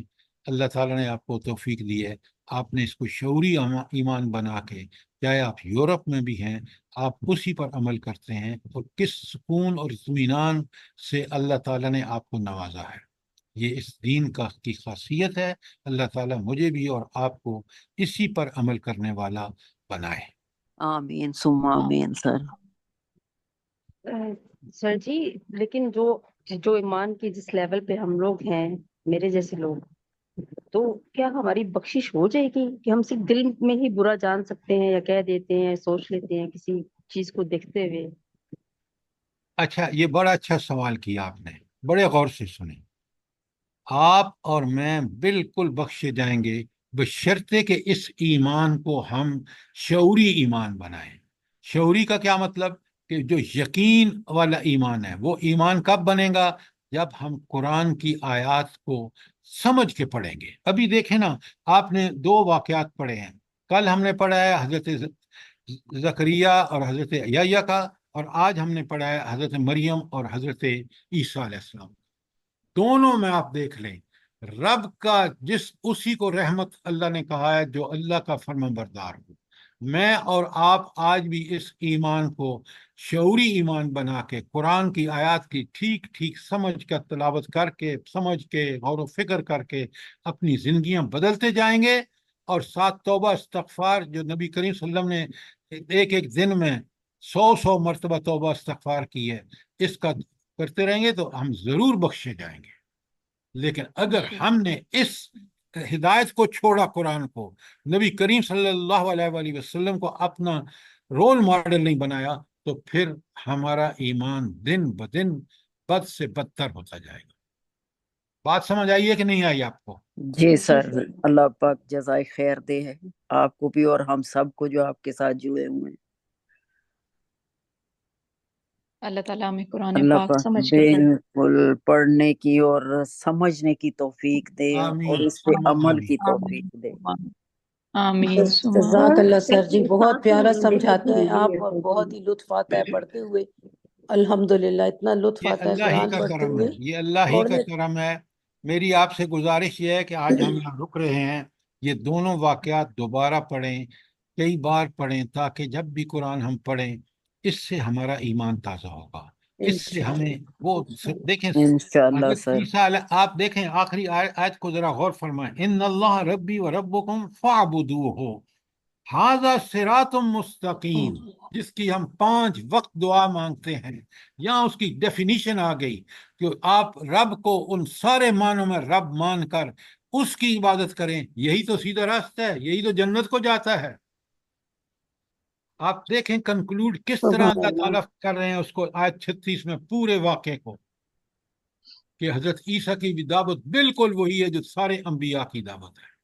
S1: اللہ تعالیٰ نے آپ کو توفیق دی ہے، آپ نے اس کو شعوری ایمان بنا کے، چاہے آپ یورپ میں بھی ہیں، آپ اسی پر عمل کرتے ہیں، اور کس سکون اور اطمینان سے اللہ تعالیٰ نے آپ کو نوازا ہے۔ یہ اس دین کی خاصیت ہے۔ اللہ تعالیٰ مجھے بھی اور آپ کو اسی پر عمل کرنے والا بنائے۔
S3: آمین ثم آمین سر۔
S7: سر جی لیکن جو جو ایمان کی جس لیول پہ ہم لوگ ہیں، میرے جیسے لوگ، تو کیا ہماری بخشش ہو جائے گی کہ ہم صرف دل میں ہی برا جان سکتے ہیں یا کہہ دیتے ہیں، سوچ لیتے ہیں کسی چیز کو دیکھتے ہوئے؟
S1: اچھا، یہ بڑا اچھا سوال کیا آپ نے، بڑے غور سے سنیں۔ آپ اور میں بالکل بخشے جائیں گے بشرطے کہ اس ایمان کو ہم شعوری ایمان بنائیں۔ شعوری کا کیا مطلب؟ کہ جو یقین والا ایمان ہے، وہ ایمان کب بنے گا؟ جب ہم قرآن کی آیات کو سمجھ کے پڑھیں گے۔ ابھی دیکھیں نا، آپ نے دو واقعات پڑھے ہیں، کل ہم نے پڑھا ہے حضرت زکریا اور حضرت یحییٰ کا، اور آج ہم نے پڑھا ہے حضرت مریم اور حضرت عیسیٰ علیہ السلام۔ دونوں میں آپ دیکھ لیں، رب کا اسی کو رحمت اللہ نے کہا ہے جو اللہ کا فرمان بردار ہو۔ میں اور آپ آج بھی اس ایمان کو شعوری ایمان بنا کے، قرآن کی آیات کی ٹھیک ٹھیک سمجھ کر، تلاوت کر کے، سمجھ کے، غور و فکر کر کے اپنی زندگیاں بدلتے جائیں گے، اور ساتھ توبہ استغفار جو نبی کریم صلی اللہ علیہ وسلم نے ایک ایک دن میں 100 مرتبہ توبہ استغفار کی ہے، اس کا کرتے رہیں گے تو ہم ضرور بخشے جائیں گے۔ لیکن اگر ہم نے اس ہدایت کو چھوڑا، قرآن کو، نبی کریم صلی اللہ علیہ وآلہ وسلم کو اپنا رول ماڈل نہیں بنایا، تو پھر ہمارا ایمان دن بدن بد سے بدتر ہوتا جائے گا۔ بات سمجھ آئی ہے کہ نہیں آئی آپ کو؟
S3: جی سر، اللہ پاک جزائے خیر دے ہے آپ کو بھی اور ہم سب کو جو آپ کے ساتھ جڑے ہوئے ہیں۔
S6: اللہ تعالیٰ ہمیں قرآن
S3: اللہ
S6: پاک
S3: پاک
S6: سمجھ کر
S3: بالکل پڑھنے کی اور سمجھنے کی توفیق دے اور
S1: آمین
S3: اس پہ عمل
S1: آمین۔
S3: کی
S6: آمین
S3: توفیق دے۔
S6: آمین ثم
S7: جزاک اللہ سر جی، بہت پیارا سمجھاتے ہیں آپ اور بہت ہی لطف آتا ہے پڑھتے ہوئے، الحمدللہ اتنا لطف
S1: یہ
S7: آتا ہے
S1: اللہ ہی
S7: قرآن
S1: کا
S7: پڑھتے
S1: کرم
S7: ہوئے۔
S1: ہے، یہ اللہ ہی
S7: اور
S1: کا کرم ہے۔ میری آپ سے گزارش یہ ہے کہ آج ہم یہاں رک رہے ہیں، یہ دونوں واقعات دوبارہ پڑھیں، کئی بار پڑھیں، تاکہ جب بھی قرآن ہم پڑھیں اس سے ہمارا ایمان تازہ ہوگا، اس سے ہمیں وہ دیکھیں۔
S3: انشاءاللہ
S1: حضرت
S3: سر۔
S1: عیسیٰ آپ دیکھیں آخری آیت کو ذرا غور فرمائیں، ان اللہ ربی و ربکم فاعبدوہ ھذا صراط مستقیم، جس کی ہم 5 وقت دعا مانگتے ہیں، یہاں اس کی ڈیفینیشن آ گئی کہ آپ رب کو ان سارے معنوں میں رب مان کر اس کی عبادت کریں، یہی تو سیدھا راستہ ہے، یہی تو جنت کو جاتا ہے۔ آپ دیکھیں کنکلوڈ کس طرح
S3: سبحان
S1: اللہ
S3: اللہ۔
S1: تعالیٰ کر رہے ہیں اس کو آیت 36 میں پورے واقعے کو، کہ حضرت عیسیٰ کی بھی دعوت بالکل وہی ہے جو سارے انبیاء کی دعوت ہے۔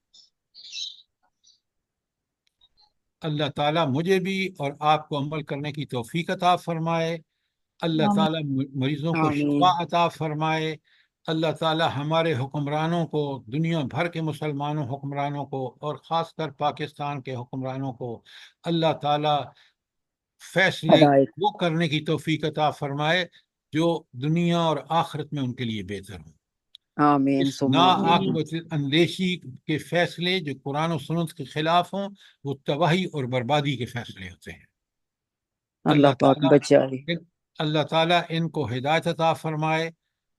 S1: اللہ تعالیٰ مجھے بھی اور آپ کو عمل کرنے کی توفیق عطا فرمائے، اللہ
S6: آمین۔
S1: تعالیٰ مریضوں کو شفا
S3: آمین۔
S1: عطا فرمائے، اللہ تعالیٰ ہمارے حکمرانوں کو، دنیا بھر کے مسلمانوں حکمرانوں کو اور خاص کر پاکستان کے حکمرانوں کو اللہ تعالیٰ فیصلے
S3: ہدایت۔
S1: وہ کرنے کی توفیق عطا فرمائے جو دنیا اور آخرت میں ان کے لیے بہتر ہوں۔
S3: آمین
S1: اس
S3: ثم
S1: نا
S3: آمین۔
S1: عاقبت اندیشی کے فیصلے جو قرآن و سنت کے خلاف ہوں وہ تباہی اور بربادی کے فیصلے ہوتے ہیں۔
S3: اللہ پاک بچائے۔
S1: اللہ تعالیٰ ان کو ہدایت عطا فرمائے،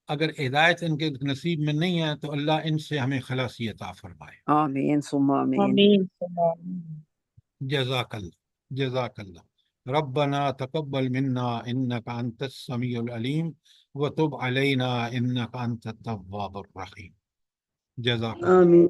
S1: اگر ہدایت ان کے نصیب میں نہیں ہے تو اللہ ان سے ہمیں خلاصی عطا فرمائے۔
S3: آمین ثم آمین۔
S8: آمین ثم آمین۔
S1: جزاک اللہ، جزاک اللہ۔ ربنا تقبل منا انك انت السميع العليم وتب علينا انك انت التواب الرحيم۔ جزاک اللہ۔
S3: آمین۔